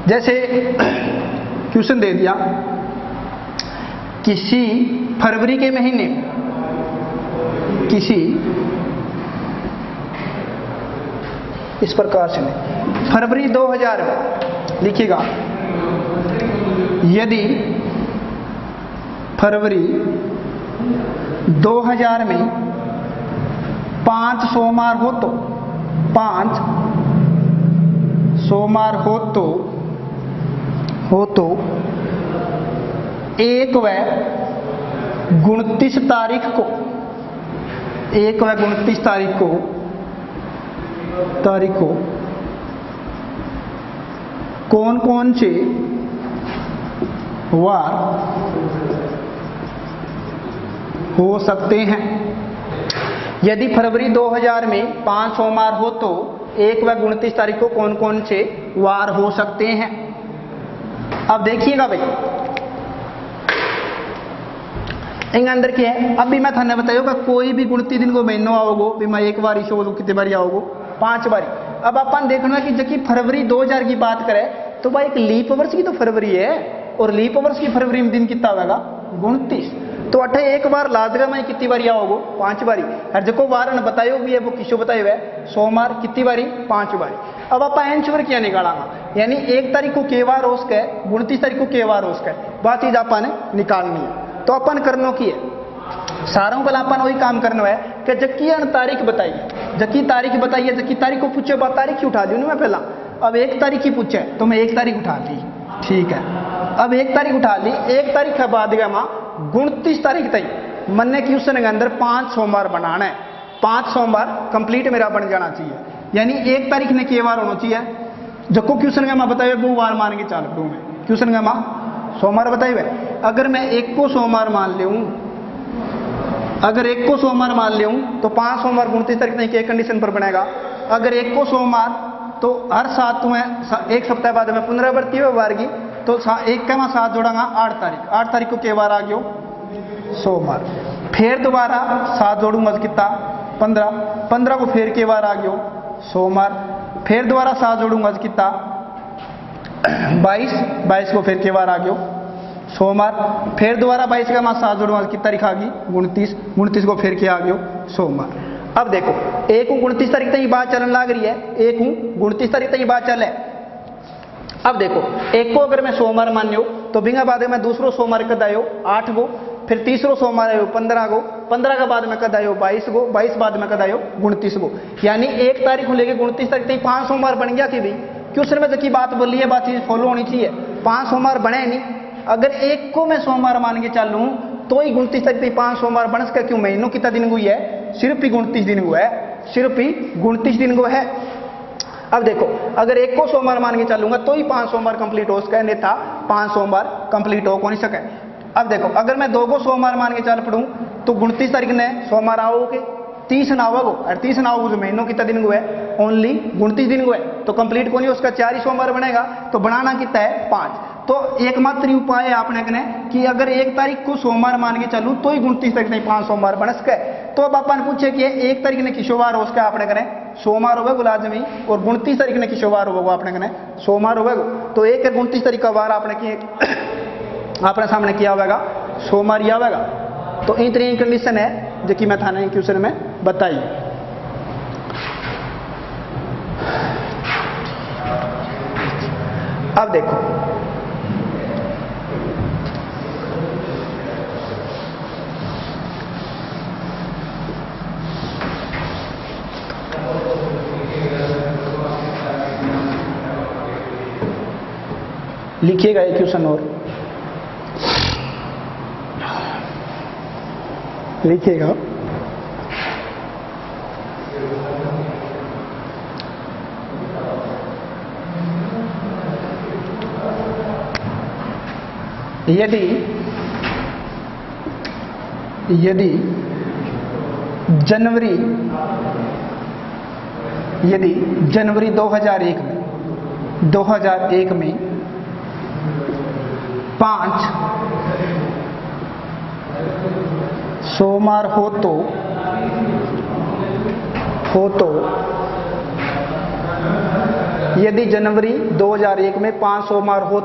A: जैसे क्वेश्चन दे दिया, किसी फरवरी के महीने, किसी इस प्रकार से नहीं, फरवरी 2000 में लिखिएगा, यदि फरवरी 2000 में 5 सोमवार हो तो 5 सोमवार हो तो 1 व 29 तारीख को 1 व 29 तारीख को कौन कौन से वार हो सकते हैं। यदि फरवरी 2000 में 5 सोमवार हो तो 1 व 29 तारीख को कौन कौन से वार हो सकते हैं। अब देखिएगा भाई, इन अंदर क्या है, अब भी मैं थाने बताऊंगा, कोई भी 29 दिन को महीनों आओगो भी मैं 1 बार शो कितने बारी आओगो, 5 बारी। अब अपन देखना कि जबकि फरवरी 2000 की बात करें तो भाई एक लीप वर्ष की तो फरवरी है, और लीप वर्ष की फरवरी में दिन कितना होगा, 29। तो 1 बार लादगा मैं कितनी बारी आओगो, 5 बारी। और जो वार ने बतायो भी है वो किसो बतायो है, सोमवार कितनी बारी, 5 बारी। अब आप एंश्योर क्या निकालांगा, यानी 1 तारीख को के वार हो सके, 29 तारीख को के वार हो सके, बात चीज अपन निकालनी है। तो अपन करनो की है, सारों पहले अपन वही काम करना है कि जबकि तारीख बताइए, जबकि तारीख बताइए, जबकि तारीख को पूछे बात तारीख ही उठा दूं मैं पहला। अब 1 तारीख ही पूछे तो मैं 1 तारीख उठा ली, ठीक है। अब 1 तारीख उठा ली, 1 तारीख के बाद गया माँ 29 तारीख तक मन्ने की उसने अंदर 5 सोमवार बनाना है, 5 सोमवार कंप्लीट मेरा बन जाना चाहिए, यानी 1 तारीख ने के वार होना चाहिए। जब क्वेश्चन का मैं बताइए वो वार मान के चाल दूँ मैं, क्वेश्चन का माँ सोमवार बताइए। अगर मैं 1 को सोमवार मान लूँ, अगर 1 को सोमवार मान लूँ तो 5 सोमवार 29 तारीख तक एक कंडीशन पर बनेगा। अगर 1 को सोमवार तो हर 7 में 1 सप्ताह बाद में पुनरावृत्ति हुए वार की, तो 1 का मैं 7 जोड़ांगा 8 तारीख, 8 तारीख को के वार आ गयो सोमवार। फिर दोबारा 7 जोड़ूंगा कितना, 15, 15 को फिर के वार आ गयो सोमवार। फिर दोबारा 7 जोड़ूंगा कितना, 22, 22 को फिर के वार आ गयो सोमवार। फिर दोबारा 22 का मैं 7 जोड़ूंगा कितना तारीख आ गई, 29, 29 को फिर के आ गयो सोमवार। अब देखो 1 को 29 तारीख तक ये बात चलने लग रही है, 1 को 29 तारीख तक ये बात चले। अब देखो 1 को अगर मैं सोमवार मान लो तो बिना बाद में दूसरो सोमवार कद आयो 8 गो, फिर तीसरो सोमवार आयो 15 गो, 15 का बाद में कद आयो 22 गो, 22 बाद में कद आयो 29 गो, यानी 1 तारीख को लेके 29 तारीख तक 5 सोमवार बन गया कि भाई। क्वेश्चन में जो की बात बोली है बात चीज फॉलो होनी चाहिए, 5 सोमवार बने नहीं। अगर 1 को मैं सोमवार मान के चलूं तो ही 29 तारीख तक 5 सोमवार बन सके, क्यों महीनों कितना दिन को है, सिर्फ ही 29 दिन को है, सिर्फ ही 29 दिन को है। अब देखो अगर 1 को सोमवार मान के चलूंगा तो ही 5 सोमवार कंप्लीट हो सके, नहीं था 5 सोमवार कंप्लीट हो नहीं सके। अब देखो अगर मैं 2 को सोमवार मान के चल पड़ूं तो 29 तारीख ने सोमवार आओगे, 30 ना आओगे, और 30 ना आओगे तो महीनों कितना दिन को है, ओनली 29 दिन को है, तो कंप्लीट को नहीं उसका 4 ही सोमवार बनेगा, तो बनाना कितना है 5। तो एकमात्र उपाय है आपने कने कि अगर 1 तारीख को सोमवार मान के चलूं तो ही 29 तारीख नहीं 5 सोमवार बन सके। तो अब अपन पूछे कि 1 तारीख ने किशोवार हो सके, आपने कने सोमवार होगा गुलाजमी, और 29 तारीख ने किशोवार होगा आपने कने सोमवार होगा। तो 1 है 29 तारीख का वार आपने की आपने सामने किया होगा सोमवार या होगा। तो इन तरह कंडीशन है जो कि मैं थाने क्वेश्चन में बताई। अब देखो लिखिएगा एक क्वेश्चन और लिखिएगा। यदि जनवरी यदि जनवरी 2001 में 5 सोमवार हो तो यदि जनवरी 2001 में 5 सोमवार हो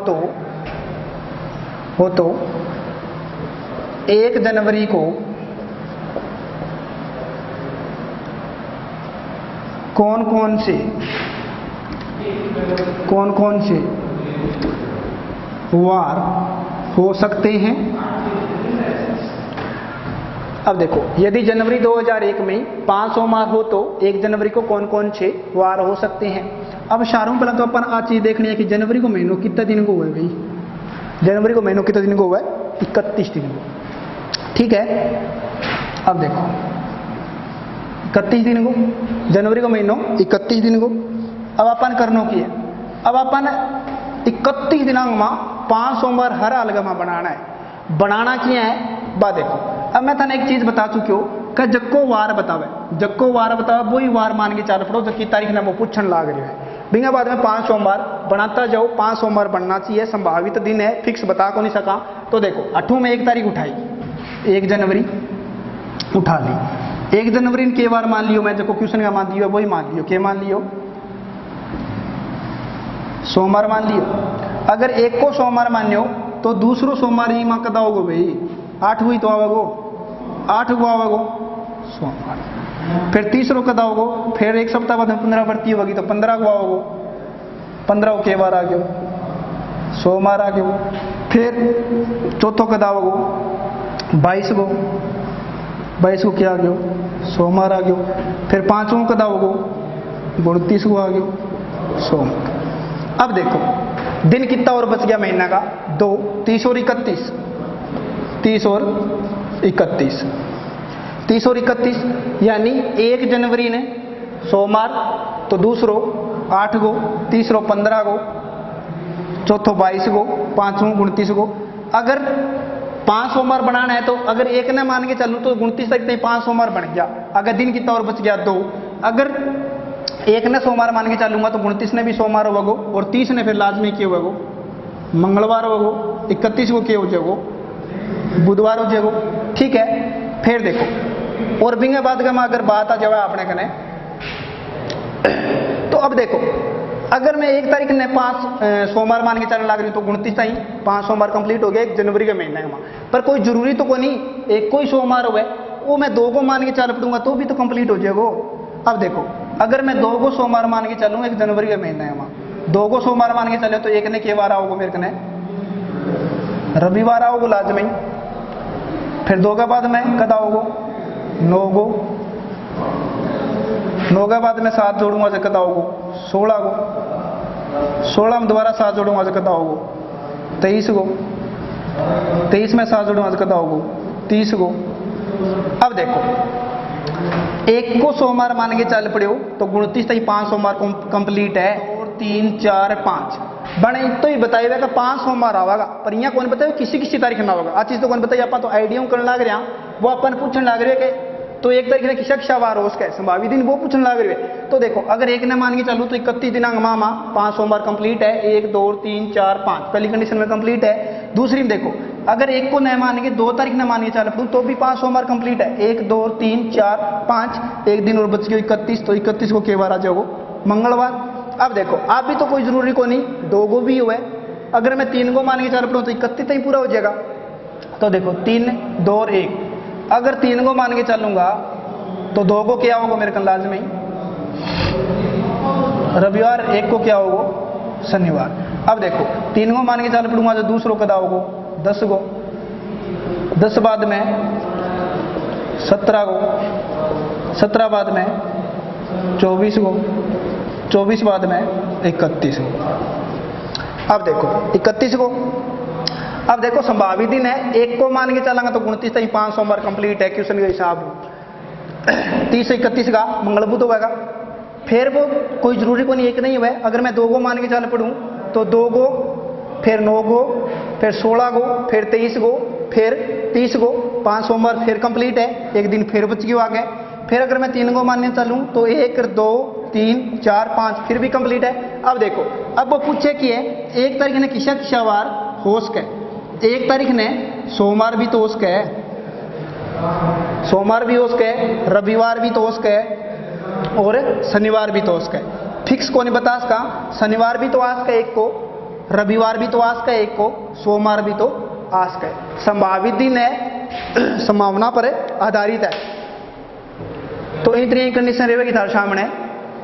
A: तो 1 जनवरी को कौन कौन से वार हो सकते हैं। अब देखो, यदि जनवरी 2001 में 5 सोमवार हो तो 1 जनवरी को कौन कौन से वार हो सकते हैं। अब शारों पहले तो अपन आज चीज देखनी है कि जनवरी को महीनों कितने दिन को हुआ है भाई। जनवरी को महीनों कितने दिन को हुआ है, 31 दिन को। ठीक है, अब देखो 31 दिन को, जनवरी को महीनों 31 दिन को। अब अपन करनो की है, अब अपन 31 दिनांक में 5 सोमवार हर अलग में बनाना किया है। बा देखो, अब मैं थाने एक चीज बता चुकी हूँ कि जक्को वार बतावे वही वार मान के चाल पड़ो जबकि तारीख ने वो पूछन लाग रही है। बिना बाद में 5 सोमवार बनाता जाओ, 5 सोमवार बनना चाहिए, संभावित दिन है, फिक्स बता को नहीं सका। तो देखो 8 में 1 तारीख उठाई, 1 जनवरी उठा ली। 1 जनवरी ने के बार मान लियो, मैं जो क्वेश्चन का मान लियो वही मान लियो, के मान लियो, सोमवार मान लियो। अगर 1 को सोमवार मान्यो तो दूसरो सोमवार ही मां कदा होगो भाई, 8 हुई तो आवेगो, 8 को आवेगो सोमवार। फिर तीसरो कदा होगो, फिर 1 सप्ताह बाद 15 बढ़ती होगी तो 15 को आओगो, 15 को के बार आ गयो, सोमवार आ गयो। फिर चौथो कदा होगो, 22 को क्या आ गयो, सोमवार आ गयो। फिर 5वां कदा होगो, 29 को आ गयो, सोमवार। अब देखो दिन कितना और बच गया महीना का, 2, 30 और 31, 30 और 31 यानी 1 जनवरी ने सोमवार तो दूसरो 8 को, तीसरो 15 को, चौथो 22 को, 5वां 29 को। अगर 5 सोमवार बनाना है तो अगर 1 ने मान के चलूँ तो 29 तक नहीं 5 सोमवार बन गया। अगर दिन कितना और बच गया, 2। अगर 1 ने सोमवार मान के चलूंगा तो 29 ने भी सोमवार होगो और 30 ने फिर लाजमी क्यों होगो, मंगलवार होगो, 31 को क्यों हो जाएगो, बुधवार हो जाएगो। ठीक है, फिर देखो और बिंगे बाद का अगर बात आ जाए अपने कने, तो अब देखो अगर मैं 1 तारीख ने 5 सोमवार मान के चलने लग रही तो 29 ताई 5 सोमवार कंप्लीट हो गया 1 जनवरी के महीने में। पर कोई जरूरी तो कोई नहीं, एक कोई सोमवार हो वो मैं 2 को मान के चल पड़ूंगा तो भी तो कंप्लीट हो जाएगा। अब देखो अगर मैं 2 को सोमवार मान के चलूँ 1 जनवरी के महीने में, 2 को सोमवार मान के चले तो 1 ने के बार आओगे मेरे कने, रविवार आओगे लाजमी। फिर 2 के बाद में कद आओगे, 9 को, 9 के बाद में 7 जोड़ूंगा तो कद आओगे, 16 को, 16 में दोबारा 7 जोड़ूंगा तो कद आओगे, 23 को, 23 में 7 जोड़ूंगा तो कद आओगे, 30 को। अब देखो 1 को सोमवार मान के चल पड़े हो तो 29 तक 5 सोमवार कंप्लीट है, और 3, 4, 5 बने तो ही बताइए कि 5 सोमवार आवागा। पर यहाँ कौन बताए किसी तारीख ना होगा, आ चीज तो कौन बताइए, आप तो आइडिया करने लग रहे हैं, वो अपन पूछने लग रहे हैं कि तो 1 तारीख ने किसा वार हो उसका संभावित दिन वो पूछने लग रहे हैं। तो देखो अगर 1 ने मान के चलूँ तो 31 दिनांक मामा 5 सोमवार कंप्लीट है, 1, 2, 3, 4, 5 पहली कंडीशन में कंप्लीट है। दूसरी में देखो अगर 1 को न मान के 2 तारीख न मान के चल पड़ूँ तो भी 5 सोमवार कंप्लीट है, 1, 2, 3, 4, 5 1 दिन और बच गया 31, तो 31 को के बार आ जाओ मंगलवार। अब देखो आप भी तो कोई जरूरी को नहीं, 2 को भी हुआ है। अगर मैं 3 को मान के चल पड़ूँ तो 31 तक पूरा हो जाएगा। तो देखो 3, 2 और 1, अगर 3 को मान के चलूंगा तो 2 को क्या होगा मेरे कल लाजमी रविवार, 1 को क्या होगा शनिवार। अब देखो 3 को मान के चल पड़ूंगा तो दूसरों कदा होगा 10 को, 10 बाद में 17 को, 17 बाद में 24 को, 24 बाद में 31 को। अब देखो 31 को, अब देखो संभावित दिन है, 1 को मान के चलांगा तो 29 तक 5 सोमवार कंप्लीट है क्वेश्चन के हिसाब 30 से 31 का मंगलबुध होगा। फिर वो कोई जरूरी को नहीं, 1 नहीं हुआ है। अगर मैं 2 को मान के चल पड़ूँ तो 2 को, फिर 9 को, फिर 16 को, फिर 23 को, फिर 30 को, 5 सोमवार फिर कंप्लीट है, 1 दिन फिर बच गया आगे। फिर अगर मैं 3 को मानने चलूँ तो 1, 2, 3 4 5 फिर भी कंप्लीट है। अब देखो, अब वो पूछे कि है 1 तारीख ने किसा किसा वार होश का, 1 तारीख ने सोमवार भी तो होश का है, सोमवार भी होश का है, रविवार भी तो होश का है और शनिवार भी तो होश का है। फिक्स को नहीं बता इसका, शनिवार भी तो आज का 1 को, रविवार भी तो आज का 1 को, सोमवार भी तो आज का है। संभावित दिन है, संभावना पर आधारित है। तो इतनी कंडीशन रहेगी थारे सामने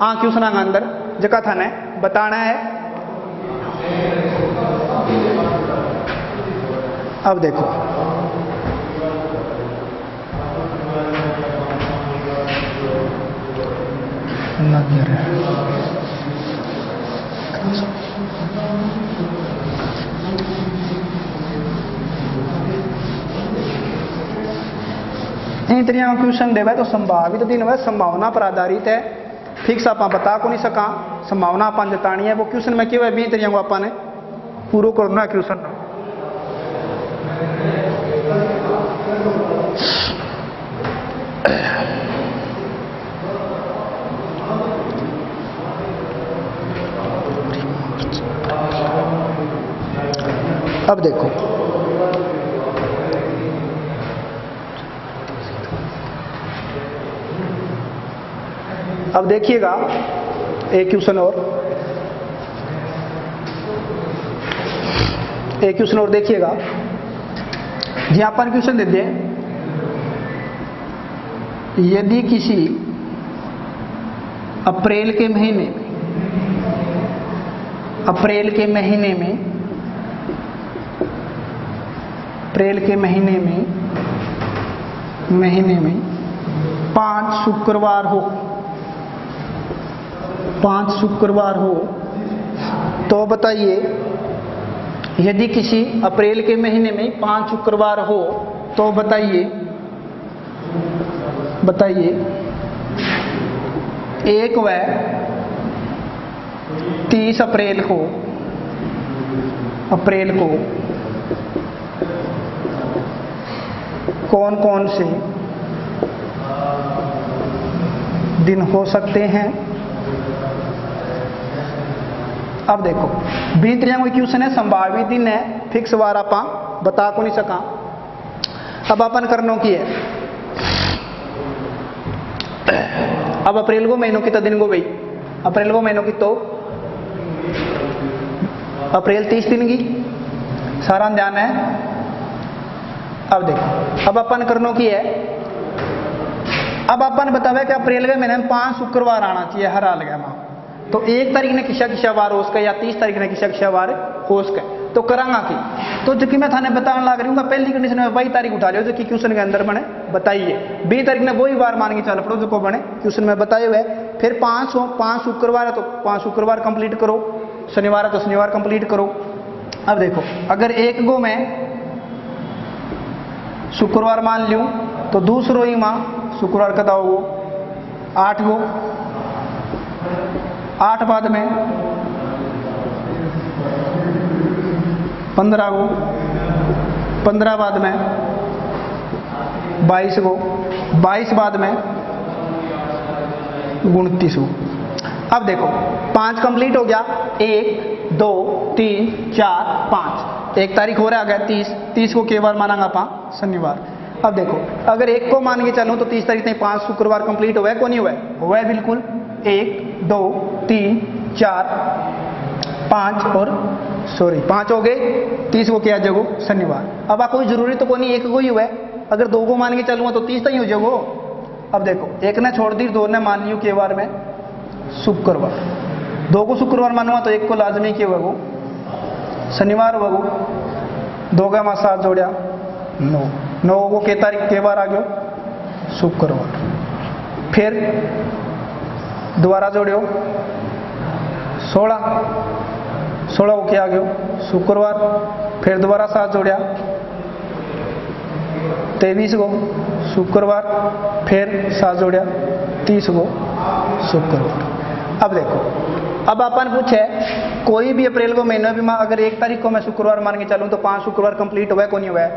A: क्वेश्चन के अंदर जगह थाने बताना है। अब देखो, इतनी क्वेश्चन देवे तो संभावित दिन वह संभावना पर आधारित है। फिक्स आप बता को नहीं सका, संभावना आप जतानी है। वो क्वेश्चन में क्यों है 20 तरीकों को आपने पूरा करना क्वेश्चन। अब देखो, अब देखिएगा एक क्वेश्चन और, एक क्वेश्चन और देखिएगा। जी अपन क्वेश्चन दे दिए, यदि किसी अप्रैल के महीने में, अप्रैल के महीने में, अप्रैल के महीने में 5 शुक्रवार हो, 5 शुक्रवार हो, तो बताइए, यदि किसी अप्रैल के महीने में 5 शुक्रवार हो तो बताइए, बताइए 1 व 30 अप्रैल को, अप्रैल को कौन कौन से दिन हो सकते हैं। अब देखो, 20 तरीकों क्वेश्चन है, संभावित दिन है, फिक्स वार आप बता को नहीं सका। अब अपन करनो की है, अब अप्रैल को महीनों कितना दिन को भाई, अप्रैल को महीनों की तो अप्रैल 30 दिन की, सारा ध्यान है। अब देखो, अब अपन करनो की है, अब अपन बतावे कि अप्रैल के महीने में 5 शुक्रवार आना चाहिए हर हाल में। तो 1 तारीख ने किसा किसा वार हो उसका, या 30 तारीख ने किसा किसा वार हो उसका, तो करांगा की। तो जो कि मैं थाने बताने लग रही हूँ, पहली कंडीशन में वही तारीख उठा रही हो जो कि क्वेश्चन के अंदर बने बताइए। 20 तारीख ने वही वार मान के चल पड़ो जो को बने क्वेश्चन में बताए हुए। फिर 5 शुक्रवार है तो 5 शुक्रवार कंप्लीट करो, शनिवार है तो शनिवार कंप्लीट करो। अब देखो, अगर 1 गो में शुक्रवार मान लूँ तो दूसरो ही माँ शुक्रवार कदा हो 8 गो, 8 बाद में 15 गो, 15 बाद में 22 गो, 22 बाद में 29 गो। अब देखो 5 कंप्लीट हो गया, 1 2 3 4 5, 1 तारीख हो रहा है अगर 30 को के बार मानांगा आप शनिवार। अब देखो, अगर 1 को मान के चलूँ तो 30 तारीख में 5 शुक्रवार कंप्लीट हुआ है को नहीं हुआ है? हुआ है बिल्कुल। 1 2 3 4 5 और 5 हो गए, 30 को क्या जगो शनिवार। अब कोई जरूरी तो को नहीं 1 को ही हुआ है, अगर 2 को मान के चलूँगा तो 30 तक ही हो जगो। अब देखो 1 ने छोड़ दी, 2 ने मान लियो के बार में शुक्रवार, 2 को शुक्रवार मानूंगा तो 1 को लाजमी के हुआ वो शनिवार हुआ वो, 2 का मास 7 जोड़ा 9 को के तारीख के बार आ गयो शुक्रवार। फिर दोबारा जोड़ियो 16 को क्या आ गयो शुक्रवार। फिर दोबारा 7 जोड़ा 23 को शुक्रवार। फिर 7 जोड़ा 30 को शुक्रवार। अब देखो, अब अपन पूछे कोई भी अप्रैल को महीने भी अगर 1 तारीख को मैं शुक्रवार मान के चलूँ तो 5 शुक्रवार कंप्लीट हुआ है को नहीं हुआ है?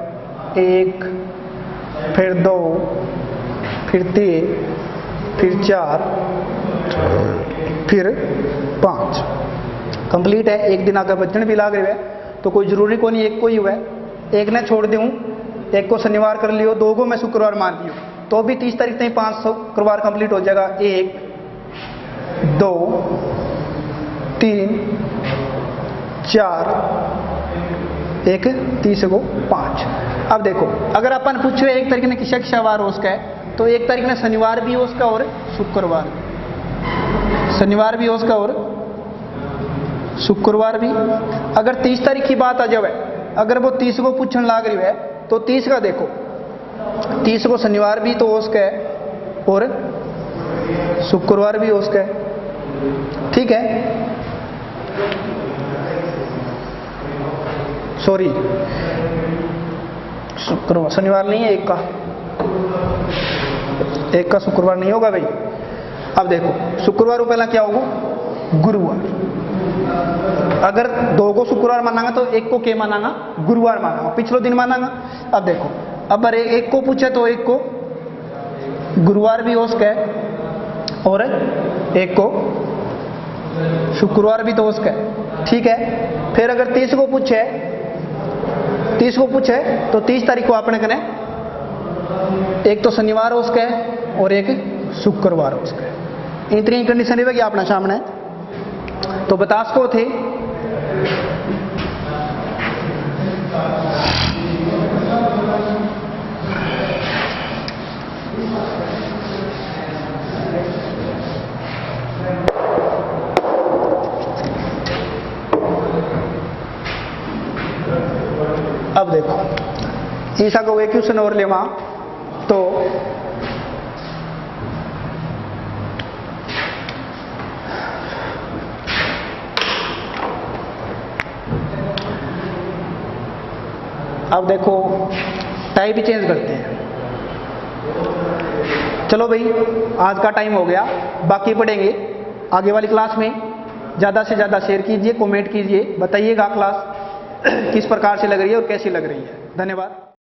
A: 1 फिर 2 फिर 3 फिर 4 फिर 5 कंप्लीट है। एक दिन अगर बचन भी लाग रहे है तो कोई जरूरी को नहीं एक को ही हुआ है, एक ने छोड़ दूँ, एक को शनिवार कर लियो, 2 को मैं शुक्रवार मान लियो तो भी 30 तारीख तक 5 शुक्रवार कंप्लीट हो जाएगा। 1 2 3 4 एक 30 को 5। अब देखो अगर अपन पूछो 1 तारीख ने किसा किसा वार हो उसका है तो 1 तारीख ने शनिवार भी हो उसका और शुक्रवार भी, शनिवार भी हो उसका और शुक्रवार भी। अगर 30 तारीख की बात आ जाए, अगर वो 30 को पूछने लाग रही है तो 30 का देखो 30 को शनिवार भी तो उसका है और शुक्रवार भी उसका है, ठीक है। सॉरी शुक्रवार शनिवार नहीं है, एक का शुक्रवार नहीं होगा भाई। अब देखो शुक्रवार को पहला क्या होगा गुरुवार, अगर 2 को शुक्रवार मानांगा तो 1 को क्या मानांगा गुरुवार मानांगा, पिछले दिन मानांगा। अब देखो अब अरे 1 को पूछे तो 1 को गुरुवार भी हो सके और 1 को शुक्रवार भी तो हो सके, ठीक है। फिर अगर 30 को पूछे तो 30 तारीख को आपने कने एक तो शनिवार हो सके और एक शुक्रवार हो सके, इतनी कंडीशन रहेगी अपना सामने। तो बता सको थे अब देखो ईसा को एक क्वेश्चन और लेवा तो अब देखो टाइप ही चेंज करते हैं। चलो भाई आज का टाइम हो गया, बाकी पढ़ेंगे आगे वाली क्लास में। ज़्यादा से ज़्यादा शेयर कीजिए, कमेंट कीजिए, बताइएगा क्लास किस प्रकार से लग रही है और कैसी लग रही है। धन्यवाद।